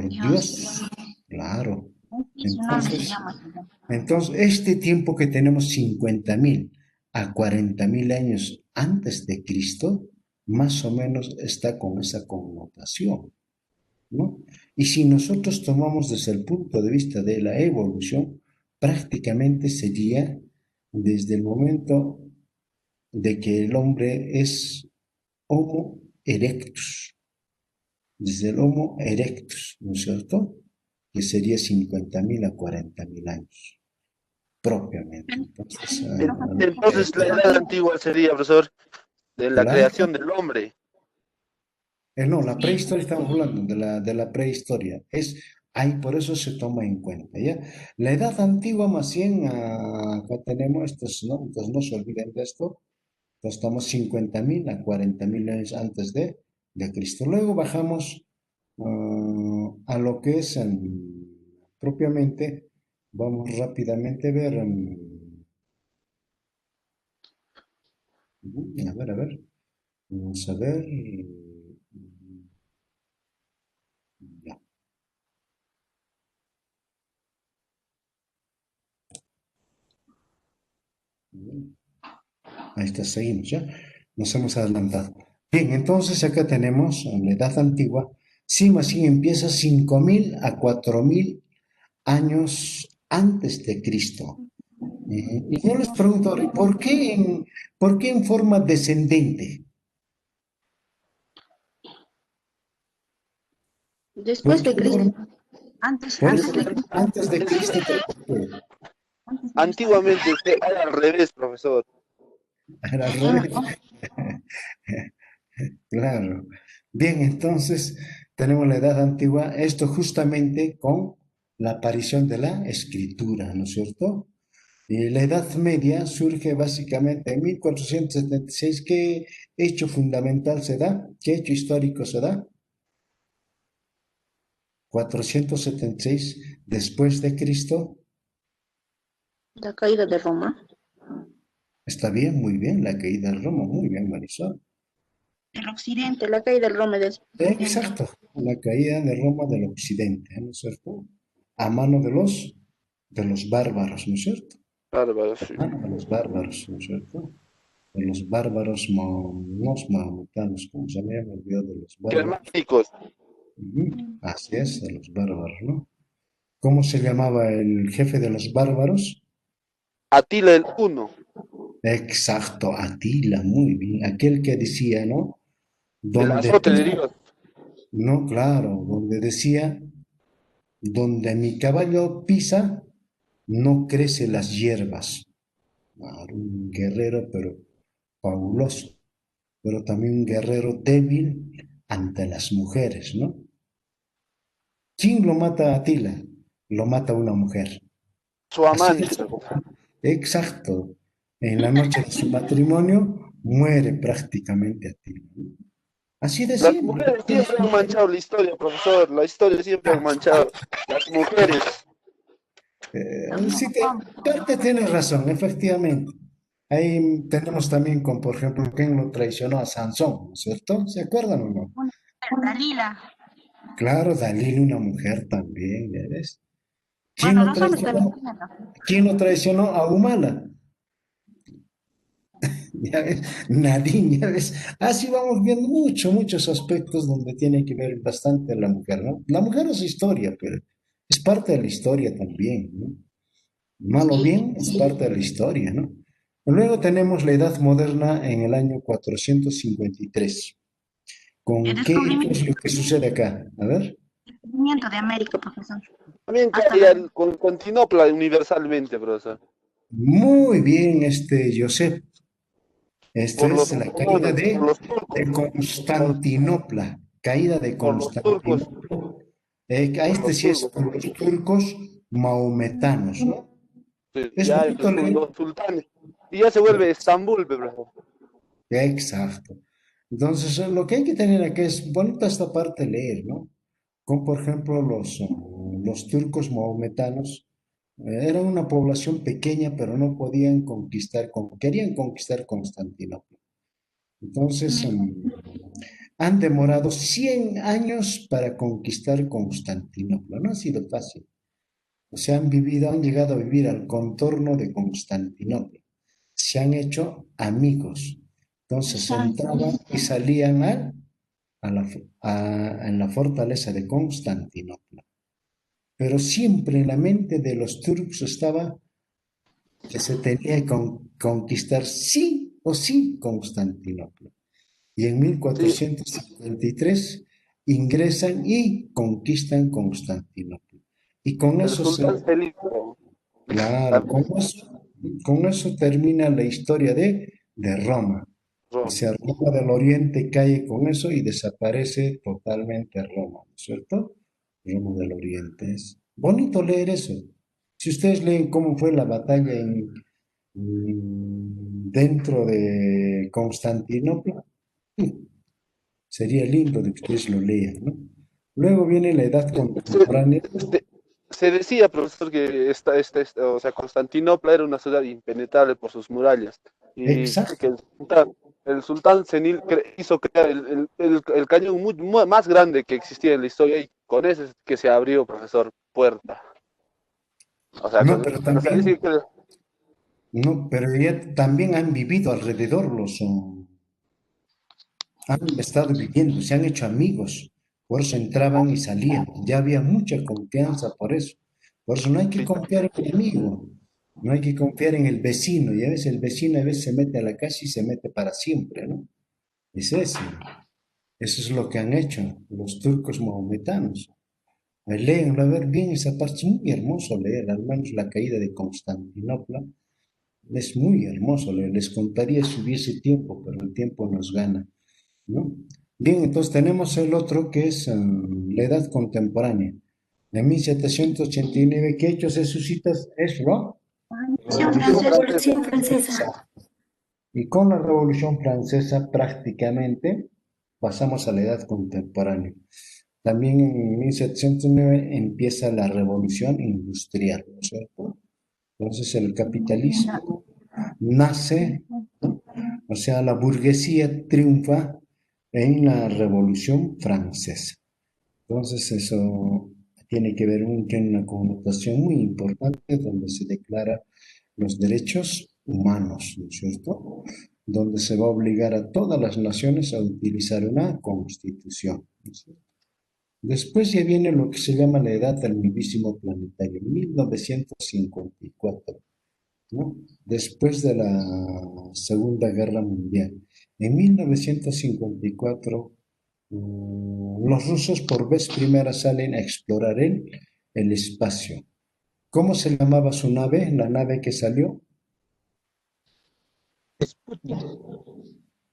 Dios. Dios. Claro. Y su nombre se Entonces, llama Señor. entonces, este tiempo que tenemos 50.000 a 40.000 años antes de Cristo, más o menos está con esa connotación, ¿no? Y si nosotros tomamos desde el punto de vista de la evolución, prácticamente sería desde el momento de que el hombre es Homo erectus, desde el Homo erectus, ¿no es cierto? Que sería 50.000 a 40.000 años, propiamente. Entonces, Entonces, la edad antigua sería, profesor, de la claro, creación del hombre. no, la prehistoria estamos hablando de la prehistoria. Ahí por eso se toma en cuenta, ¿ya? La edad antigua, más bien, acá tenemos estos, ¿no? Entonces no se olviden de esto. Entonces estamos 50.000 a 40.000 años antes de Cristo. Luego bajamos a lo que es propiamente, vamos rápidamente a ver, a ver, vamos a ver, ya. Ahí está, seguimos, ¿ya? Nos hemos adelantado. Bien, entonces acá tenemos en la edad antigua, sí, más sí empieza 5.000 a 4.000 años antes de Cristo. Y yo les pregunto ahora, ¿por qué en forma descendente? ¿Por Después qué de en Cristo. forma? Antes, Por eso, antes de Cristo. antes de Cristo, ¿por qué? Antes de Cristo. Antiguamente era al revés, profesor. Era al revés. Claro. Bien, entonces tenemos la edad antigua, esto justamente con la aparición de la escritura, ¿no es cierto? Y la Edad Media surge básicamente en 1476. ¿Qué hecho fundamental se da? ¿Qué hecho histórico se da? 476 después de Cristo. La caída de Roma. Está bien, muy bien, la caída de Roma, muy bien, Marisol. El occidente, la caída de Roma del occidente. Exacto, la caída de Roma del occidente, ¿no es cierto? A mano de los bárbaros, ¿no es cierto? Bárbaro, sí. A mano de los bárbaros, ¿no es cierto? De los bárbaros, no maometanos, como se llama, me olvidó de los bárbaros. Germánicos. Así es, de los bárbaros, ¿no? ¿Cómo se llamaba el jefe de los bárbaros? Atila el Uno. Exacto, Atila, muy bien. Aquel que decía, ¿no? El Donde azote de pisa, Dios. no, claro, donde decía, donde mi caballo pisa, no crece las hierbas. Claro, un guerrero, pero fabuloso, pero también un guerrero débil ante las mujeres, ¿no? ¿Quién lo mata a Atila? Lo mata una mujer. Su Así de amante. exacto. en la noche de su matrimonio, muere prácticamente a tiro, ¿no? Así de Las simple. mujeres siempre han manchado la historia, profesor. La historia siempre han manchado. Las mujeres. Sí, parte tienes razón, efectivamente. Ahí tenemos también con, por ejemplo, quien lo traicionó a Sansón, ¿no es cierto? ¿Se acuerdan o no? Una Dalila. Claro, Dalila, una mujer también, ¿ya ves? ¿Quién Bueno, lo los hombres también traicionó? tienen, ¿no? ¿Quién lo traicionó? A Humala, ¿ya ves? Nadie, ¿ya ves? Así vamos viendo muchos aspectos donde tiene que ver bastante la mujer, ¿no? La mujer es historia, pero es parte de la historia también, ¿no? Mal o Sí, bien, es parte de la historia, ¿no? Luego tenemos la Edad Moderna en el año 453. el ¿Con qué es lo que sucede acá? A ver. descubrimiento de América, profesor. También Hasta caía la... con Constantinopla universalmente, profesor. Muy bien, Josep. Esto Por los es la caída otomanos, por los turcos, de por, Constantinopla. Caída de por los turcos, Constantinopla. A por este los sí es turcos. por los turcos mahometanos, ¿no? Sí, Es ya bonito leer. los sultanes. Y ya se vuelve Estambul, profesor. Exacto. Entonces, lo que hay que tener aquí es bonita esta parte leer, ¿no? Como por ejemplo los turcos mahometanos, eran una población pequeña, pero no podían conquistar, querían conquistar Constantinopla. Entonces, han demorado 100 años para conquistar Constantinopla. No ha sido fácil. O sea, han llegado a vivir al contorno de Constantinopla. Se han hecho amigos. Entonces entraban y salían en la fortaleza de Constantinopla. Pero siempre en la mente de los turcos estaba que se tenía que conquistar sí o sí Constantinopla. Y en Sí, 1453 ingresan y conquistan Constantinopla. Y el sultán Selim. claro, También. con eso termina la historia de Roma. O sea, Roma del Oriente cae con eso y desaparece totalmente Roma, ¿no es cierto? Roma del Oriente. Es bonito leer eso. Si ustedes leen cómo fue la batalla dentro de Constantinopla, sería lindo de que ustedes lo lean, ¿no? Luego viene la edad Se, contemporánea. se- se decía, profesor, que o sea, Constantinopla era una ciudad impenetrable por sus murallas y que Exacto. el sultán Senil hizo crear el cañón más grande que existía en la historia y con ese es que se abrió, profesor, puerta. O sea, No, pero o sea, dice también, que no, pero ya también han vivido alrededor han estado viviendo, se han hecho amigos, por eso entraban y salían, ya había mucha confianza por eso. Por eso no hay que sí, confiar en el amigo, no hay que confiar en el vecino, y a veces el vecino a veces se mete a la casa y se mete para siempre, ¿no? Es ese. Eso es lo que han hecho los turcos mahometanos. Léanlo, a ver bien esa parte, es muy hermoso leer, al menos la caída de Constantinopla, es muy hermoso leer. Les contaría si hubiese tiempo, pero el tiempo nos gana, ¿no? Bien, entonces tenemos el otro que es la edad contemporánea. En 1789, ¿qué hechos se suscitan? Es la Revolución Revolución Revolución Francesa. Francesa. Francesa. Y con la Revolución Francesa prácticamente pasamos a la edad contemporánea. También en 1709 empieza la Revolución Industrial, ¿no es cierto? Entonces el capitalismo nace, ¿no? O sea, la burguesía triunfa en la Revolución Francesa. Entonces eso tiene una connotación muy importante donde se declara los derechos humanos, ¿no es cierto? Donde se va a obligar a todas las naciones a utilizar una constitución, ¿no es cierto? Después ya viene lo que se llama la edad del mismísimo planetario, 1954, ¿no? Después de la Segunda Guerra Mundial. En 1954, los rusos por vez primera salen a explorar el espacio. ¿Cómo se llamaba su nave? La nave que salió. Sputnik.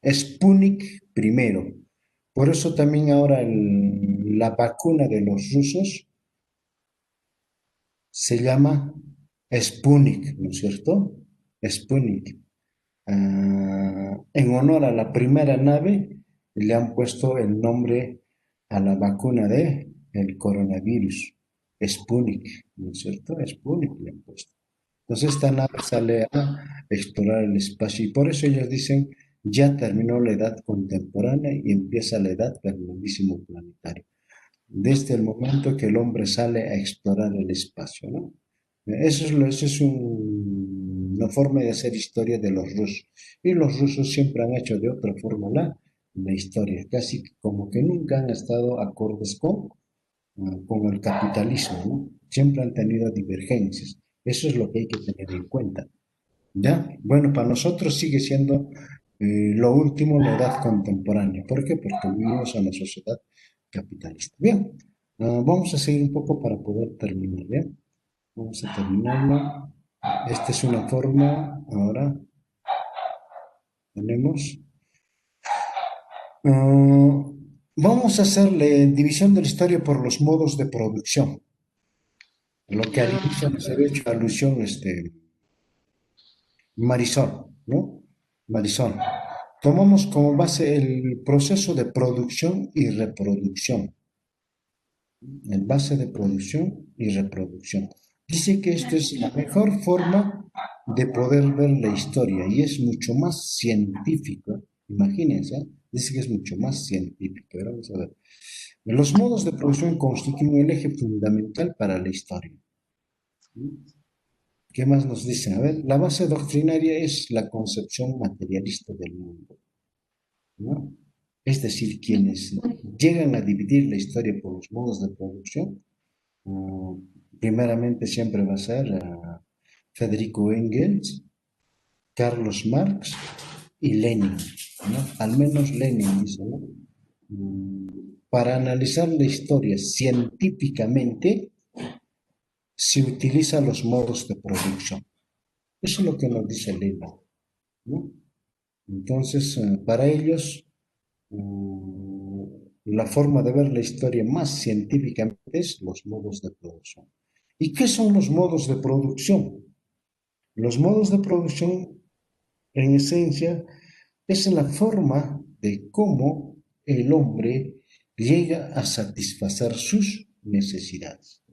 Sputnik primero. Por eso también ahora la vacuna de los rusos se llama Sputnik, ¿no es cierto? Sputnik. en honor a la primera nave, le han puesto el nombre a la vacuna de el coronavirus, Sputnik, ¿no es cierto? Sputnik le han puesto. Entonces esta nave sale a explorar el espacio y por eso ellos dicen, ya terminó la edad contemporánea y empieza la edad del novísimo planetario. Desde el momento que el hombre sale a explorar el espacio, ¿no? Eso es una forma de hacer historia de los rusos. Y los rusos siempre han hecho de otra forma la historia, casi como que nunca han estado acordes con el capitalismo, ¿no? Siempre han tenido divergencias. Eso es lo que hay que tener en cuenta. ¿Ya? Bueno, para nosotros sigue siendo lo último la edad contemporánea. ¿Por qué? Porque vivimos en una sociedad capitalista. Bien, vamos a seguir un poco para poder terminar, ¿bien? Vamos a terminarlo. Esta es una forma, ahora tenemos. Vamos a hacerle división de la historia por los modos de producción. Lo que al inicio nos había hecho alusión, Marisol, ¿no? Marisol. Tomamos como base el proceso de producción y reproducción. El base de producción y reproducción. Dice que esto es la mejor forma de poder ver la historia y es mucho más científico. Imagínense, ¿eh? Dice que es mucho más científico. Pero vamos a ver. Los modos de producción constituyen el eje fundamental para la historia. ¿Qué más nos dicen? A ver, la base doctrinaria es la concepción materialista del mundo, ¿no? Es decir, quienes llegan a dividir la historia por los modos de producción, primeramente siempre va a ser Federico Engels, Carlos Marx y Lenin, ¿no? Al menos Lenin dice, ¿no? Para analizar la historia científicamente se utilizan los modos de producción. Eso es lo que nos dice Lenin, ¿no? Entonces, para ellos, la forma de ver la historia más científicamente es los modos de producción. ¿Y qué son los modos de producción? Los modos de producción, en esencia, es la forma de cómo el hombre llega a satisfacer sus necesidades.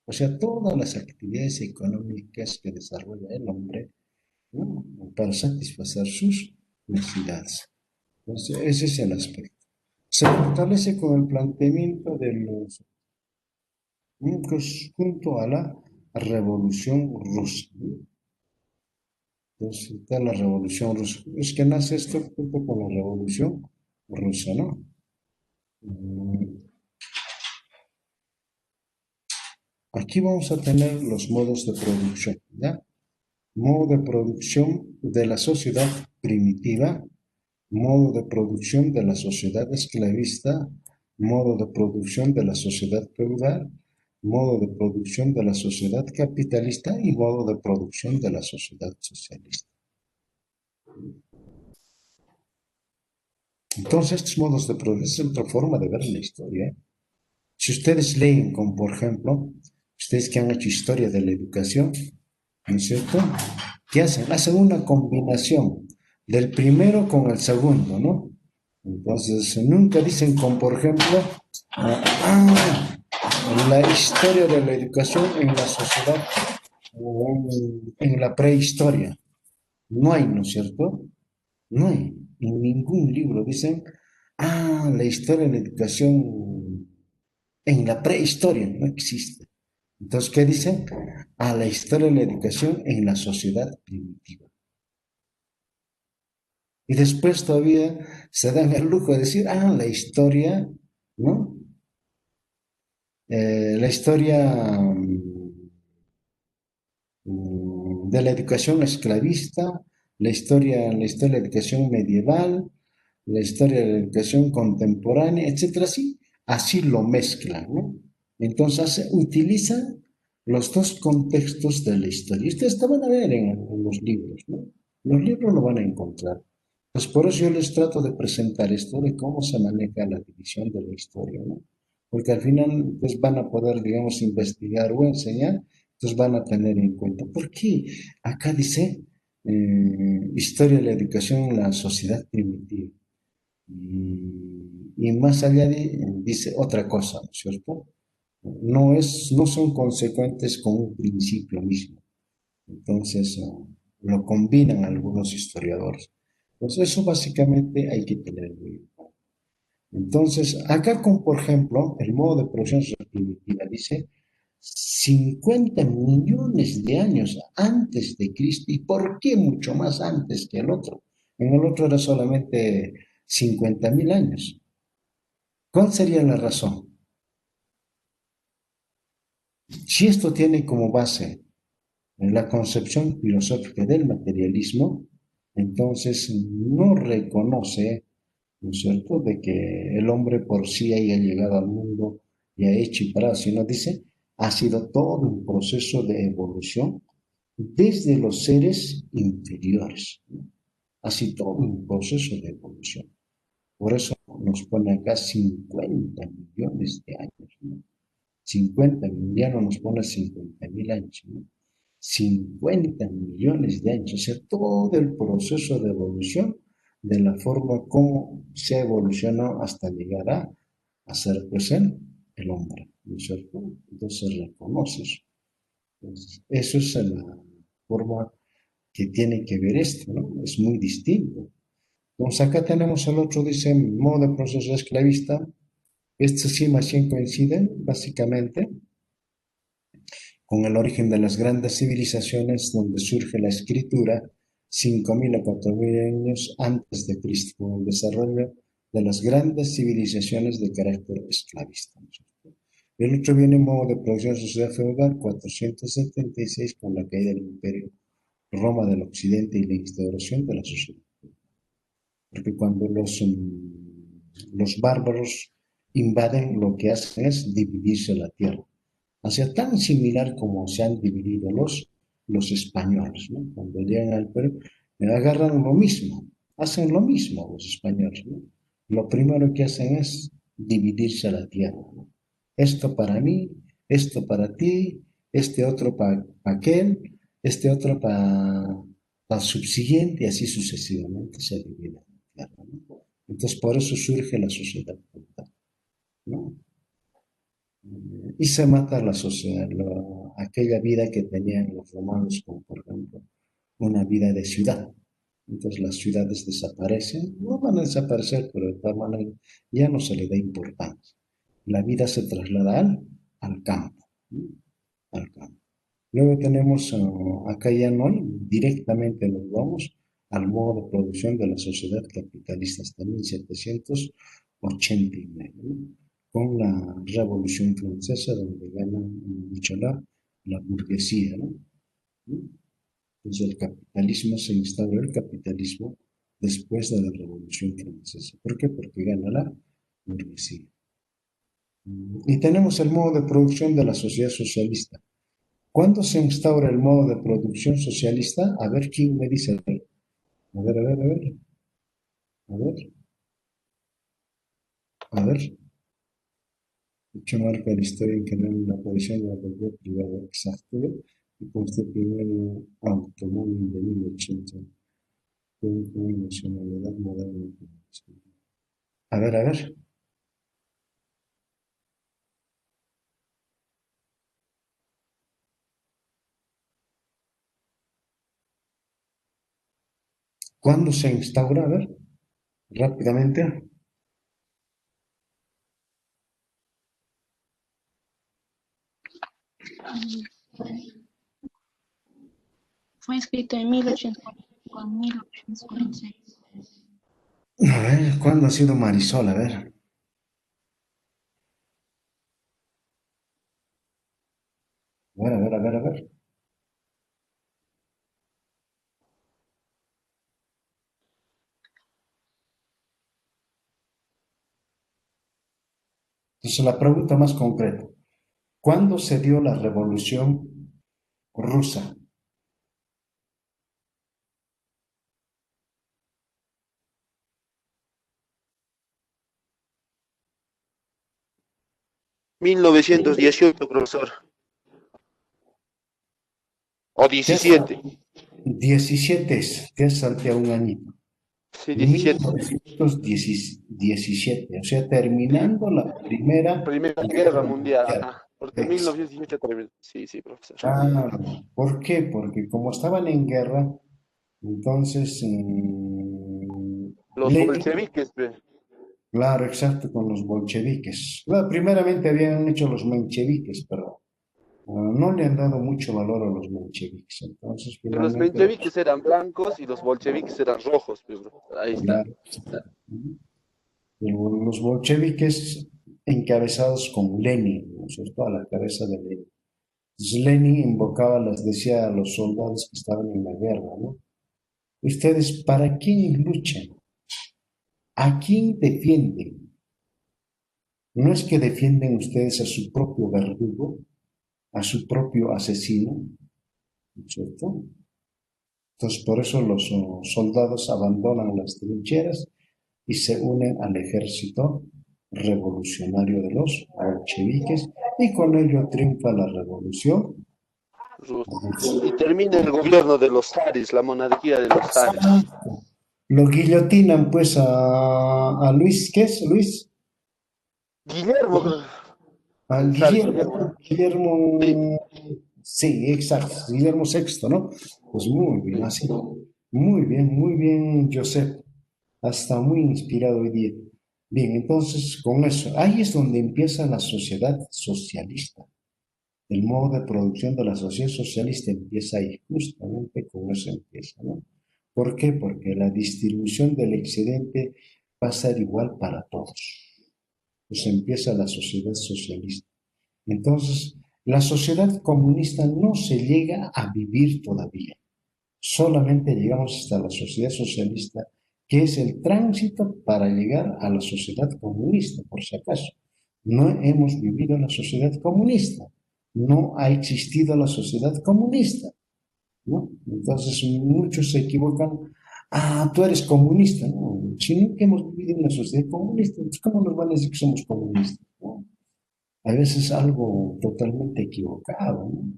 O sea, todas las actividades económicas que desarrolla el hombre, ¿no? Para satisfacer sus necesidades. Entonces, ese es el aspecto. Se fortalece con el planteamiento de los junto a la Revolución Rusa, ¿no? Entonces, está la Revolución Rusa. Es que nace esto junto con la Revolución Rusa, ¿no? Aquí vamos a tener los modos de producción, ¿ya? Modo de producción de la sociedad primitiva, modo de producción de la sociedad esclavista, modo de producción de la sociedad feudal, modo de producción de la sociedad capitalista y modo de producción de la sociedad socialista. Entonces, estos modos de producción es otra forma de ver la historia. Si ustedes leen, como por ejemplo, ustedes que han hecho historia de la educación, ¿no es cierto? ¿Qué hacen? Hacen una combinación del primero con el segundo, ¿no? Entonces, nunca dicen como, por ejemplo, la historia de la educación en la sociedad, en la prehistoria. No hay, ¿no es cierto? No hay. En ningún libro dicen, la historia de la educación en la prehistoria. No existe. Entonces, ¿qué dicen? La historia de la educación en la sociedad primitiva. Y después todavía se dan el lujo de decir, la historia, ¿no? La historia de la educación esclavista, la historia de la educación medieval, la historia de la educación contemporánea, etcétera, así lo mezclan, ¿no? Entonces utilizan los dos contextos de la historia. Ustedes te van a ver en los libros, ¿no? Los libros lo van a encontrar. Pues por eso yo les trato de presentar esto de cómo se maneja la división de la historia, ¿no? Porque al final pues van a poder, digamos, investigar o enseñar, entonces van a tener en cuenta. ¿Por qué? Acá dice, historia de la educación en la sociedad primitiva. Y más allá dice otra cosa, ¿no es cierto? No son consecuentes con un principio mismo. Entonces, lo combinan algunos historiadores. Pues eso básicamente hay que tenerlo en cuenta. Entonces, acá con, por ejemplo, el modo de producción primitiva dice 50 millones de años antes de Cristo. ¿Y por qué mucho más antes que el otro? En el otro era solamente 50.000 años. ¿Cuál sería la razón? Si esto tiene como base la concepción filosófica del materialismo, entonces no reconoce, ¿no es cierto?, de que el hombre por sí haya llegado al mundo y ha hecho y parado, sino dice, ha sido todo un proceso de evolución desde los seres inferiores, ¿no? Ha sido todo un proceso de evolución. Por eso nos pone acá 50 millones de años, ¿no? 50, ya no nos pone 50.000 años, ¿no? 50 millones de años, o sea, todo el proceso de evolución de la forma como se evolucionó hasta llegar a ser pues el hombre, ¿no es cierto? Entonces reconoces. Entonces, eso es la forma que tiene que ver esto, ¿no? Es muy distinto. Entonces acá tenemos el otro, dice, modo de proceso esclavista. Estos sí más bien coinciden, básicamente, con el origen de las grandes civilizaciones donde surge la escritura 5.000 a 4.000 años antes de Cristo, con el desarrollo de las grandes civilizaciones de carácter esclavista. El otro viene en modo de producción sociedad feudal 476 con la caída del imperio Roma del Occidente y la instauración de la sociedad. Porque cuando los bárbaros invaden, lo que hacen es dividirse la tierra. O sea, tan similar como se han dividido los españoles, ¿no? Cuando llegan al Perú, agarran lo mismo, hacen lo mismo los españoles, ¿no? Lo primero que hacen es dividirse la tierra, ¿no? Esto para mí, esto para ti, este otro para aquel, este otro para el subsiguiente, y así sucesivamente se divide la tierra, ¿no? Entonces, por eso surge la sociedad feudal, ¿no? Y se mata la sociedad, aquella vida que tenían los romanos, como por ejemplo una vida de ciudad. Entonces las ciudades desaparecen, no van a desaparecer, pero de tal manera ya no se le da importancia. La vida se traslada al campo, ¿no? Al campo. Luego tenemos, acá ya no hay, directamente nos vamos al modo de producción de la sociedad capitalista hasta 1789, ¿no? Con la Revolución Francesa, donde gana, dicho, la burguesía, ¿no? Entonces el capitalismo se instaura, el capitalismo después de la Revolución Francesa. ¿Por qué? Porque gana la burguesía. Y tenemos el modo de producción de la sociedad socialista. ¿Cuándo se instaura el modo de producción socialista? A ver quién me dice. A ver, a ver, a ver. A ver, a ver. Hecho marca la historia en que no hay una posición de la propiedad privada exacta y consta el primer automóvil de 1980 con nacionalidad moderna. A ver, a ver. ¿Cuándo se instaura? A ver, rápidamente. Fue escrito en 1845 a 1846. A ver, ¿cuándo ha sido Marisol? A ver. A ver, a ver, a ver, a ver. Entonces, la pregunta más concreta. ¿Cuándo se dio la revolución rusa? 1918, profesor. O ¿Qué hace? 17. 17 es, te has salteado un añito. Sí, 17. 1917, o sea, terminando la Primera Primera Guerra Guerra Mundial, Mundial. ajá. Porque en Ex- 1918 terminó. Sí, sí, profesor. Claro. ¿Por qué? Porque como estaban en guerra, entonces Los Lenin, bolcheviques, ve. claro, exacto, con los bolcheviques. Bueno, primeramente habían hecho los mencheviques, pero no le han dado mucho valor a los mencheviques. Entonces, Que los finalmente, mencheviques eran blancos y los bolcheviques eran rojos, pues, bro. Ahí está. claro, los bolcheviques encabezados con Lenin, ¿no es cierto? A la cabeza de Lenin. Entonces, Lenin invocaba, les decía a los soldados que estaban en la guerra, ¿no? Ustedes, ¿para quién luchan? ¿A quién defienden? No es que defienden ustedes a su propio verdugo, a su propio asesino, ¿no es cierto? Entonces, por eso los soldados abandonan las trincheras y se unen al ejército revolucionario de los bolcheviques y con ello triunfa la revolución. Y termina el gobierno de los zares, la monarquía de los zares. Lo guillotinan pues a Luis, ¿qué es Luis? Guillermo, creo. A El zar Guillermo. Guillermo, Sí, Guillermo, sí, exacto, Guillermo sexto, ¿no? Pues muy bien, sí. así. Muy bien, Josep. Hasta muy inspirado hoy día. Bien, entonces con eso, ahí es donde empieza la sociedad socialista. El modo de producción de la sociedad socialista empieza ahí, justamente con eso empieza, ¿no? ¿Por qué? Porque la distribución del excedente va a ser igual para todos. Pues empieza la sociedad socialista. Entonces, la sociedad comunista no se llega a vivir todavía. Solamente llegamos hasta la sociedad socialista, que es el tránsito para llegar a la sociedad comunista, por si acaso. No hemos vivido la sociedad comunista, no ha existido la sociedad comunista, ¿no? Entonces muchos se equivocan, ah, tú eres comunista, ¿no? Si nunca hemos vivido en una sociedad comunista, pues ¿cómo nos van a decir que somos comunistas? ¿No? A veces algo totalmente equivocado, ¿no?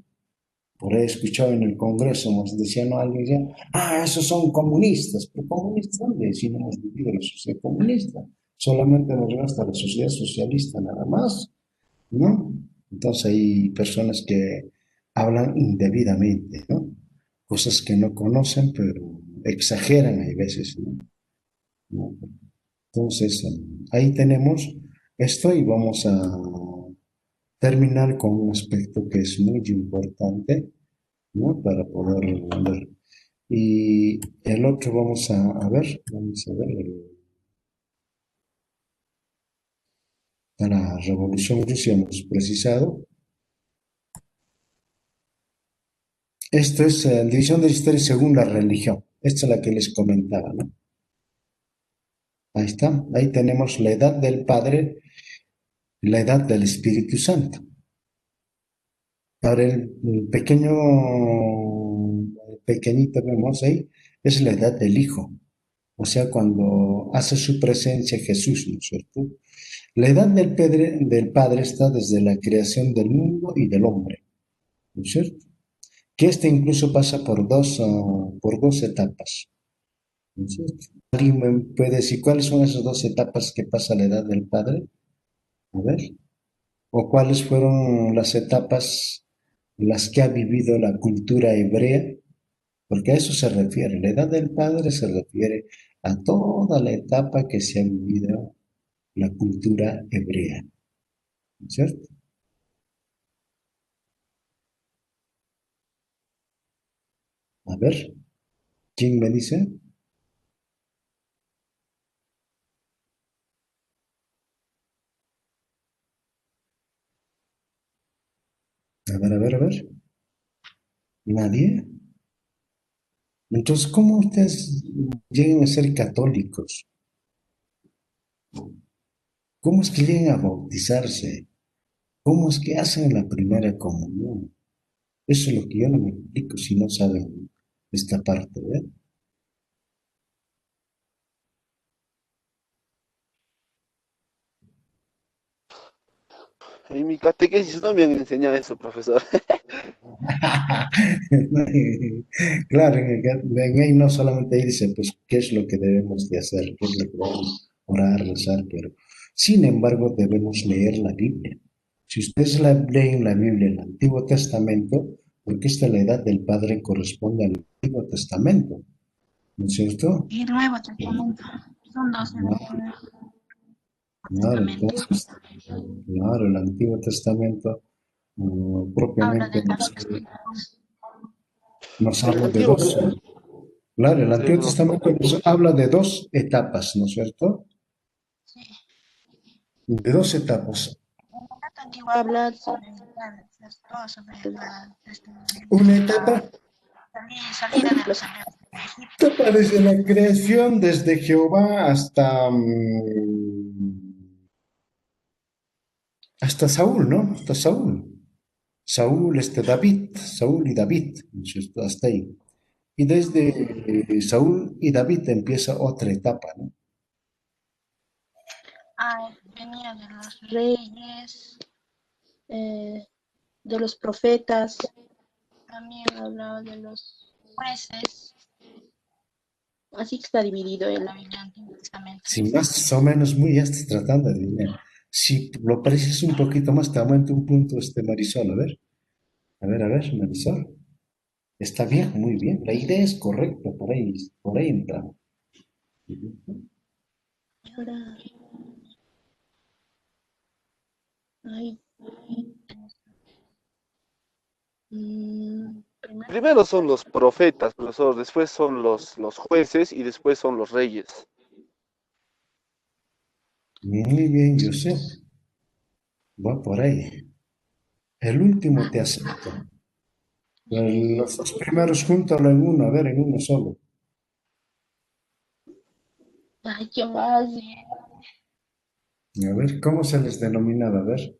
Por ahí he escuchado en el Congreso, nos decían, ¿no? Alguien decía, ah, esos son comunistas. ¿Pero comunistas dónde? Si no hemos vivido la sociedad comunista. Solamente nos llega hasta la sociedad socialista nada más, ¿no? Entonces hay personas que hablan indebidamente, ¿no? Cosas que no conocen, pero exageran hay veces, ¿no? ¿No? Entonces, ahí tenemos esto y vamos a terminar con un aspecto que es muy importante, ¿no? Para poder ver. Y el otro vamos a ver, a la Revolución Rusa hemos precisado. Esto es la división de la historia según la religión. Esta es la que les comentaba, ¿no? Ahí está, ahí tenemos la edad del Padre, la edad del Espíritu Santo. Ahora el pequeño, pequeñito vemos ahí, es la edad del Hijo. O sea, cuando hace su presencia Jesús, ¿no es cierto? La edad del Padre está desde la creación del mundo y del hombre, ¿no es cierto? Que este incluso pasa por dos etapas, ¿no es cierto? ¿Alguien me puede decir cuáles son esas dos etapas que pasa la edad del Padre? A ver. ¿O cuáles fueron las etapas en las que ha vivido la cultura hebrea? Porque a eso se refiere. La edad del Padre se refiere a toda la etapa que se ha vivido la cultura hebrea, ¿no es cierto? A ver, ¿quién me dice? A ver. ¿Nadie? Entonces, ¿cómo ustedes llegan a ser católicos? ¿Cómo es que llegan a bautizarse? ¿Cómo es que hacen la primera comunión? Eso es lo que yo no me explico si no saben esta parte, ¿eh? En mi catequesis no me han enseñado eso, profesor. Claro, en ahí no solamente ahí dice, pues, qué es lo que debemos de hacer, qué es lo que debemos orar, rezar, pero sin embargo debemos leer la Biblia. Si ustedes leen la Biblia, el Antiguo Testamento, porque esta la edad del Padre corresponde al Antiguo Testamento, ¿no es cierto? Y el Nuevo Testamento. Son dos en el Claro, Nuevo claro, Testamento. entonces, claro, el Antiguo Testamento Habla propiamente de la resurrección. nos El habla de antiguo, dos. Claro, el sí, Antiguo bro. Testamento nos habla de dos etapas, ¿no es cierto? Sí. De dos etapas. El relato antiguo habla sobre todo sobre la, Una etapa, salida de los hebreos de Egipto. etapa desde la creación, desde Jehová hasta, hasta Saúl, ¿no? Hasta Saúl. Saúl, David, Saúl y David, ¿no es cierto? Hasta ahí. Y desde Saúl y David empieza otra etapa, ¿no? Venía de los reyes, de los profetas, también hablaba de los jueces. Así que está dividido en la Biblia Antiguo Testamento. Si más o menos muy ya estás tratando de adivinar. Si lo precisas un poquito más, te aumento un punto Marisol, a ver. A ver, Marisol. Está bien, muy bien. La idea es correcta, por ahí entramos. Y ahora, ahí, primero, Primero son los profetas, profesor, después son los jueces y después son los reyes. Muy bien, Josep. Va por ahí. El último te acepto. Los dos primeros júntalo en uno, a ver, en uno solo. ay, qué más, A ver, ¿cómo se les denominaba? A ver.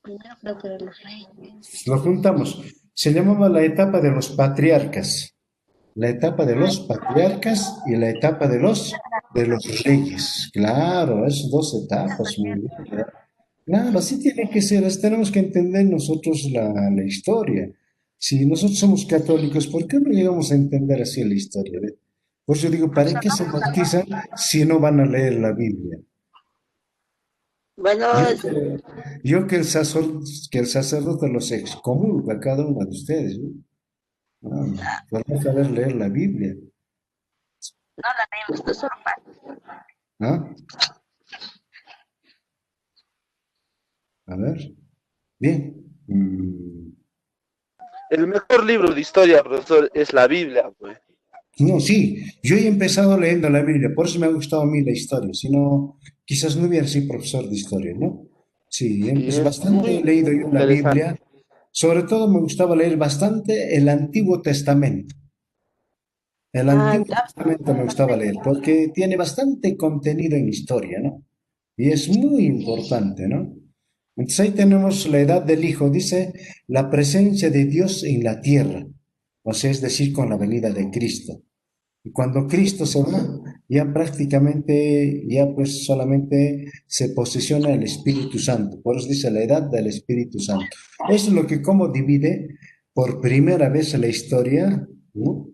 primero creo que de los reyes. Lo juntamos. Se llamaba la etapa de los patriarcas. La etapa de Ay, los patriarcas y la etapa de los reyes. Claro, es dos etapas, muy bien. Claro, así tiene que ser. Así tenemos que entender nosotros la historia. Si nosotros somos católicos, ¿por qué no llegamos a entender así la historia? ¿Ve? Por eso digo, ¿para qué se bautizan si no van a leer la Biblia? bueno, Yo, yo que el sacerdote los excomulga a cada uno de ustedes, ¿no? Por no saber leer la Biblia. no la leemos, no solo para. ¿Ah? A ver, bien. El mejor libro de historia, profesor, es la Biblia, pues. No, sí, yo he empezado leyendo la Biblia, por eso me ha gustado a mí la historia, si no, quizás no hubiera sido profesor de historia, ¿no? Sí, Sí, es es bastante he muy leído yo la interesante. Biblia, sobre todo me gustaba leer bastante el Antiguo Testamento. El Ah, Antiguo Testamento me gustaba leer porque tiene bastante contenido en historia, ¿no? Y es muy importante, ¿no? Entonces ahí tenemos la edad del Hijo, dice la presencia de Dios en la tierra, o sea, es decir, con la venida de Cristo. Y cuando Cristo se va, ya prácticamente, ya pues solamente se posesiona el Espíritu Santo. Por eso dice la edad del Espíritu Santo. Eso es lo que como divide por primera vez en la historia, ¿no?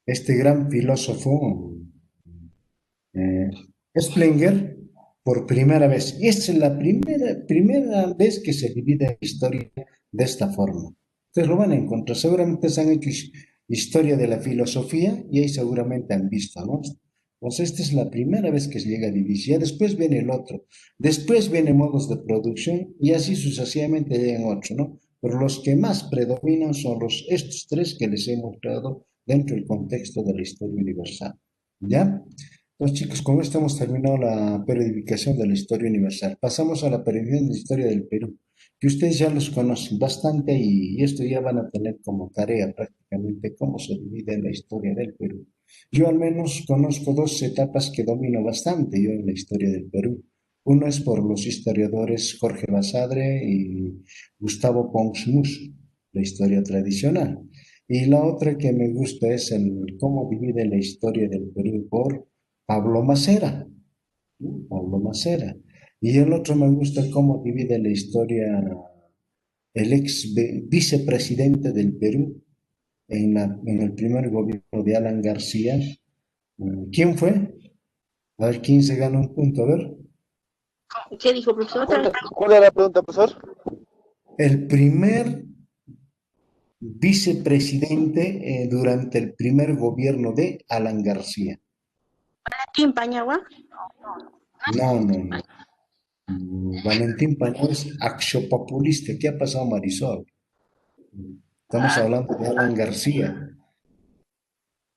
Este gran filósofo, eh, Splinger, por primera vez. Y esta es la primera vez que se divide la historia de esta forma. Ustedes lo van a encontrar. Seguramente se han hecho historia de la filosofía y ahí seguramente han visto, ¿no? Pues esta es la primera vez que se llega a dividir. Ya después viene el otro. Después vienen modos de producción y así sucesivamente llegan otros, ¿no? Pero los que más predominan son estos tres que les he mostrado dentro del contexto de la historia universal. ¿Ya? Pues chicos, con esto hemos terminado la periodificación de la historia universal. Pasamos a la periodificación de la historia del Perú, que ustedes ya los conocen bastante y esto ya van a tener como tarea prácticamente cómo se divide la historia del Perú. Yo al menos conozco dos etapas que domino bastante yo en la historia del Perú. Uno es por los historiadores Jorge Basadre y Gustavo Pons Mus, la historia tradicional. Y la otra que me gusta es el cómo divide la historia del Perú por Pablo Macera. ¿No? Pablo Macera. Y el otro me gusta cómo divide la historia el vicepresidente del Perú en el primer gobierno de Alan García. ¿Quién fue? A ver, ¿quién se gana un punto? A ver. ¿Qué dijo, profesor? Otra vez. ¿Cuál era la pregunta, profesor? El primer vicepresidente durante el primer gobierno de Alan García. ¿Aquí en Pañagua? No, no, no. Valentín Pañol es axopopulista. ¿Qué ha pasado, Marisol? Estamos hablando de Alan García.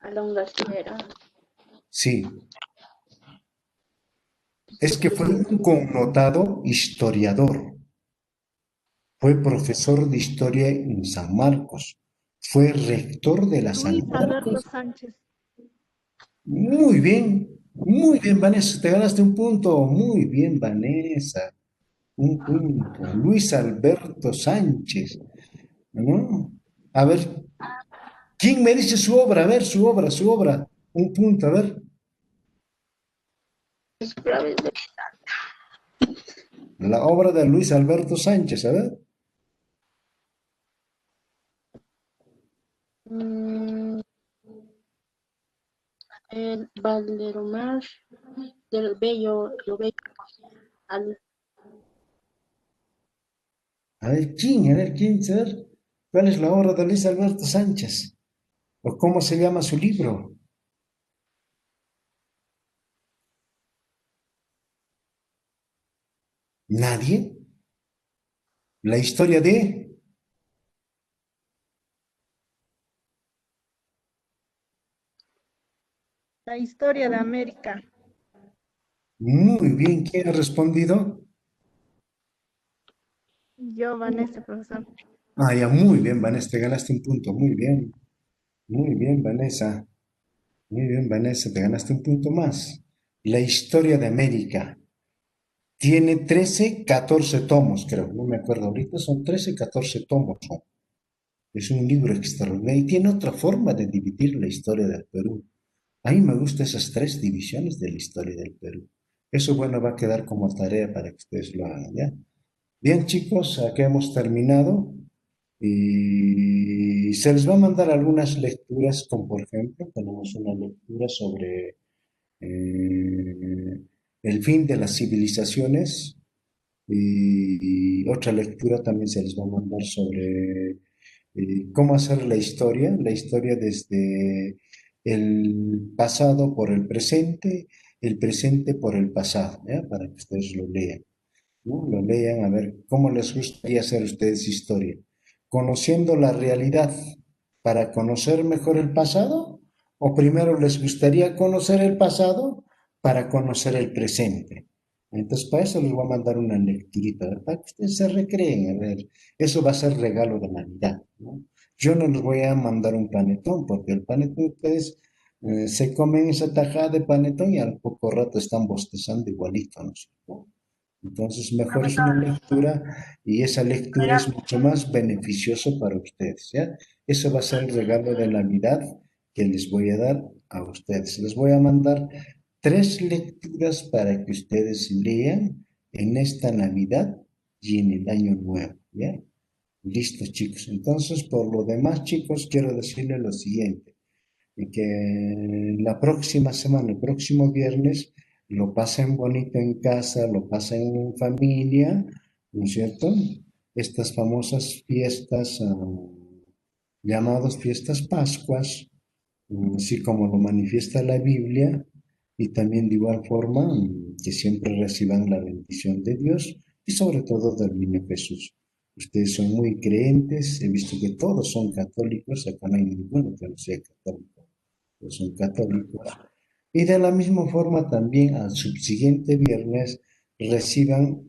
Alon García. Sí, es que fue un connotado historiador. Fue profesor de historia en San Marcos. Fue rector de la San Luis Alberto Marcos. Sánchez. Muy bien, Vanessa, te ganaste un punto. Muy bien, Vanessa. Un punto. Luis Alberto Sánchez, ¿no? A ver, ¿quién me dice su obra? A ver, su obra. Un punto, a ver. La obra de Luis Alberto Sánchez, a ver. Mm, el Valderomar del Bello, lo Bello, al, A ver, quién, a ver. ¿Cuál es la obra de Luis Alberto Sánchez? ¿O cómo se llama su libro? ¿Nadie? La historia de... La historia de América. Muy bien, ¿quién ha respondido? Yo, Vanessa, profesor. Ah, ya, muy bien, Vanessa, te ganaste un punto. Muy bien, muy bien, Vanessa. Muy bien, Vanessa, te ganaste un punto más. La historia de América. Tiene 13, 14 tomos, creo. No me acuerdo ahorita, son 13, 14 tomos. ¿No? Es un libro extraordinario y tiene otra forma de dividir la historia del Perú. A mí me gustan esas tres divisiones de la historia del Perú. Eso, bueno, va a quedar como tarea para que ustedes lo hagan, ¿ya? Bien, chicos, aquí hemos terminado y se les va a mandar algunas lecturas, como por ejemplo, tenemos una lectura sobre el fin de las civilizaciones y otra lectura también se les va a mandar sobre cómo hacer la historia desde el pasado por el presente por el pasado, ¿ya? Para que ustedes lo lean. ¿No? Lo lean a ver cómo les gustaría hacer ustedes historia. Conociendo la realidad para conocer mejor el pasado, o primero les gustaría conocer el pasado para conocer el presente. Entonces, para eso les voy a mandar una lecturita, ¿verdad? Para que ustedes se recreen, a ver. Eso va a ser regalo de Navidad, ¿no? Yo no les voy a mandar un panetón, porque el panetón ustedes se comen esa tajada de panetón y al poco rato están bostezando igualito, ¿no es cierto? Entonces, mejor es una lectura y esa lectura es mucho más beneficiosa para ustedes, ¿ya? Eso va a ser el regalo de Navidad que les voy a dar a ustedes. Les voy a mandar 3 lecturas para que ustedes lean en esta Navidad y en el Año Nuevo, ¿ya? Listo, chicos. Entonces, por lo demás, chicos, quiero decirles lo siguiente y que la próxima semana, el próximo viernes, lo pasen bonito en casa, lo pasen en familia, ¿no es cierto? Estas famosas fiestas, llamadas fiestas Pascuas, así como lo manifiesta la Biblia, y también de igual forma que siempre reciban la bendición de Dios y sobre todo del niño Jesús. Ustedes son muy creentes, he visto que todos son católicos, acá no hay ninguno que no sea católico, todos son católicos. Y de la misma forma también al subsiguiente viernes reciban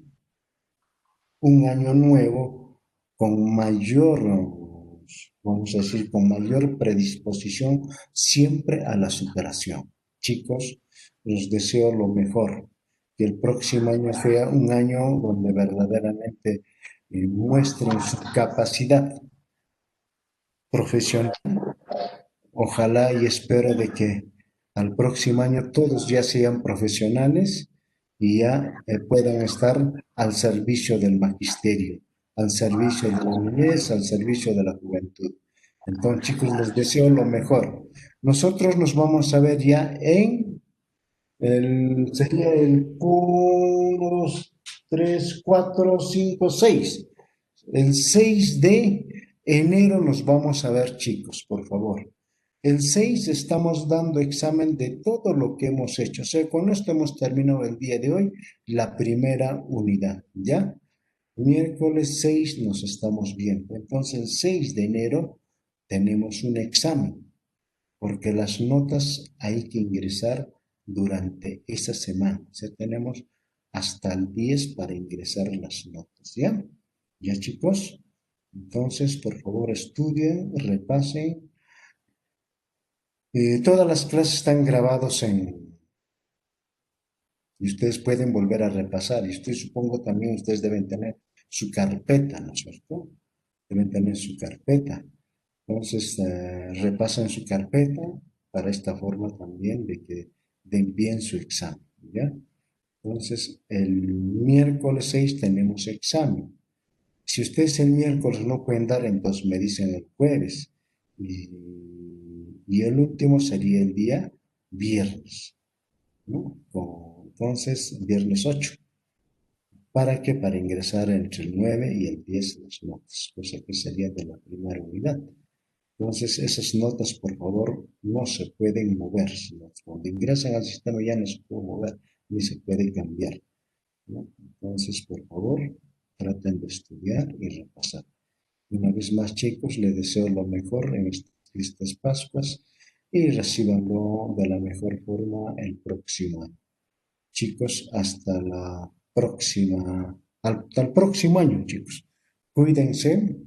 un año nuevo con mayor, vamos a decir, con mayor predisposición siempre a la superación. Chicos, les deseo lo mejor, que el próximo año sea un año donde verdaderamente muestren su capacidad profesional. Ojalá y espero de que al próximo año todos ya sean profesionales y ya puedan estar al servicio del magisterio, al servicio de la niñez, al servicio de la juventud. Entonces, chicos, les deseo lo mejor. Nosotros nos vamos a ver ya sería el 1, 3, 4, 5, 6. El 6 de enero nos vamos a ver, chicos, por favor. El 6 estamos dando examen de todo lo que hemos hecho. O sea, con esto hemos terminado el día de hoy la primera unidad, ¿ya? Miércoles 6 nos estamos viendo. Entonces, el 6 de enero tenemos un examen, porque las notas hay que ingresar durante esa semana. O sea, tenemos hasta el 10 para ingresar las notas, ¿ya? ¿Ya, chicos? Entonces, por favor, estudien, repasen. Todas las clases están grabadas y ustedes pueden volver a repasar. Y ustedes, supongo, también ustedes deben tener su carpeta, ¿no es cierto? Deben tener su carpeta. Entonces, repasan su carpeta para esta forma también de que den bien su examen, ¿ya? Entonces, el miércoles 6 tenemos examen. Si ustedes el miércoles no pueden dar, entonces me dicen el jueves. Y el último sería el día viernes, ¿no? Entonces, viernes 8. ¿Para qué? Para ingresar entre el 9 y el 10 las notas, cosa que sería de la primera unidad. Entonces, esas notas, por favor, no se pueden mover. Cuando ingresan al sistema ya no se puede mover, ni se puede cambiar, ¿no? Entonces, por favor, traten de estudiar y repasar. Una vez más, chicos, les deseo lo mejor en estas Pascuas y recibanlo de la mejor forma el próximo año. Chicos, hasta el próximo año, chicos. Cuídense.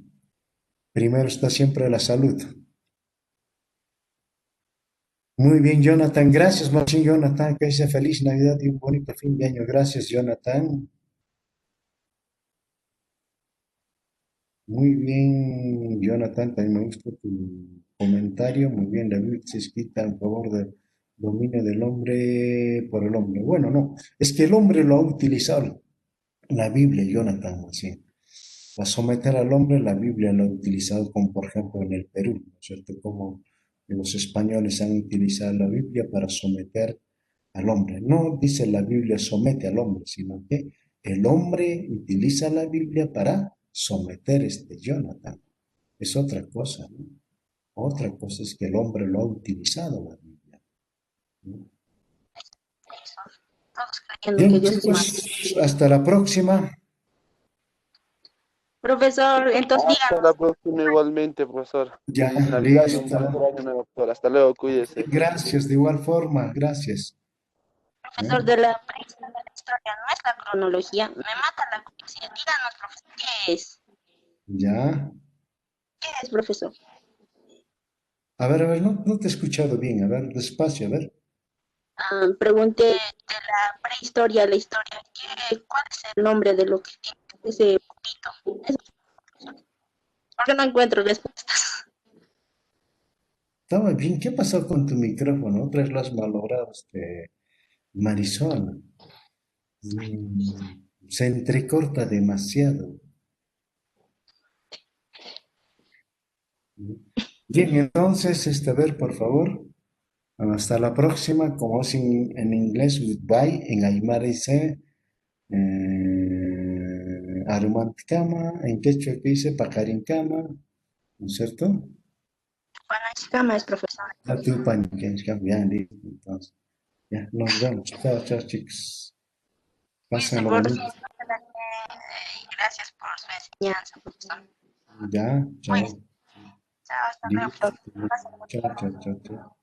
Primero está siempre la salud. Muy bien, Jonathan. Gracias, Martín, Jonathan. Que sea feliz Navidad y un bonito fin de año. Gracias, Jonathan. Muy bien, Jonathan. También me gusta tu comentario. Muy bien, la Biblia se escrita en favor del dominio del hombre por el hombre. Bueno, no. Es que el hombre lo ha utilizado. La Biblia, Jonathan, así. Para someter al hombre, la Biblia lo ha utilizado como, por ejemplo, en el Perú, ¿no es cierto? Como los españoles han utilizado la Biblia para someter al hombre. No dice la Biblia somete al hombre, sino que el hombre utiliza la Biblia para someter Jonathan. Es otra cosa, ¿no? Otra cosa es que el hombre lo ha utilizado la Biblia, ¿no? Todos creyendo que Bien, Dios es chicos, más. hasta la próxima. Profesor, entonces Hasta la díganos, próxima igualmente, profesor. Ya, Feliz Navidad y un próspero listo. año nuevo, profesor. Hasta luego, cuídese. Gracias, de igual forma, gracias. profesor ¿Eh? de la prehistoria, la historia, no es la cronología. Me mata la curiosidad. Díganos, profesor, ¿qué es? Ya. ¿Qué es, profesor? A ver, no te he escuchado bien. A ver, despacio, a ver. Pregunté de la prehistoria a la historia. ¿Cuál es el nombre de lo que tiene ese poquito? Porque no encuentro respuestas. Estaba bien. ¿Qué pasó con tu micrófono? Otra vez lo has malogrado, Marisol. Se entrecorta demasiado. Bien, entonces, a ver, por favor. Hasta la próxima. Como es en inglés, goodbye. En aymara dice Arumantkama. En quechua que dice Pacarincama. ¿No es cierto? Bueno, cama es profesor. Atupan, ya, listo, entonces. Ya, nos vemos. Chao, chao, chicos. Cuídense Pásenlo por bonito. su y gracias por su enseñanza, profesor. Ya, chao. Cuídense. Chao, hasta luego, Listo. profesor. Pásenlo Chao, bonito. chao, chao, chao.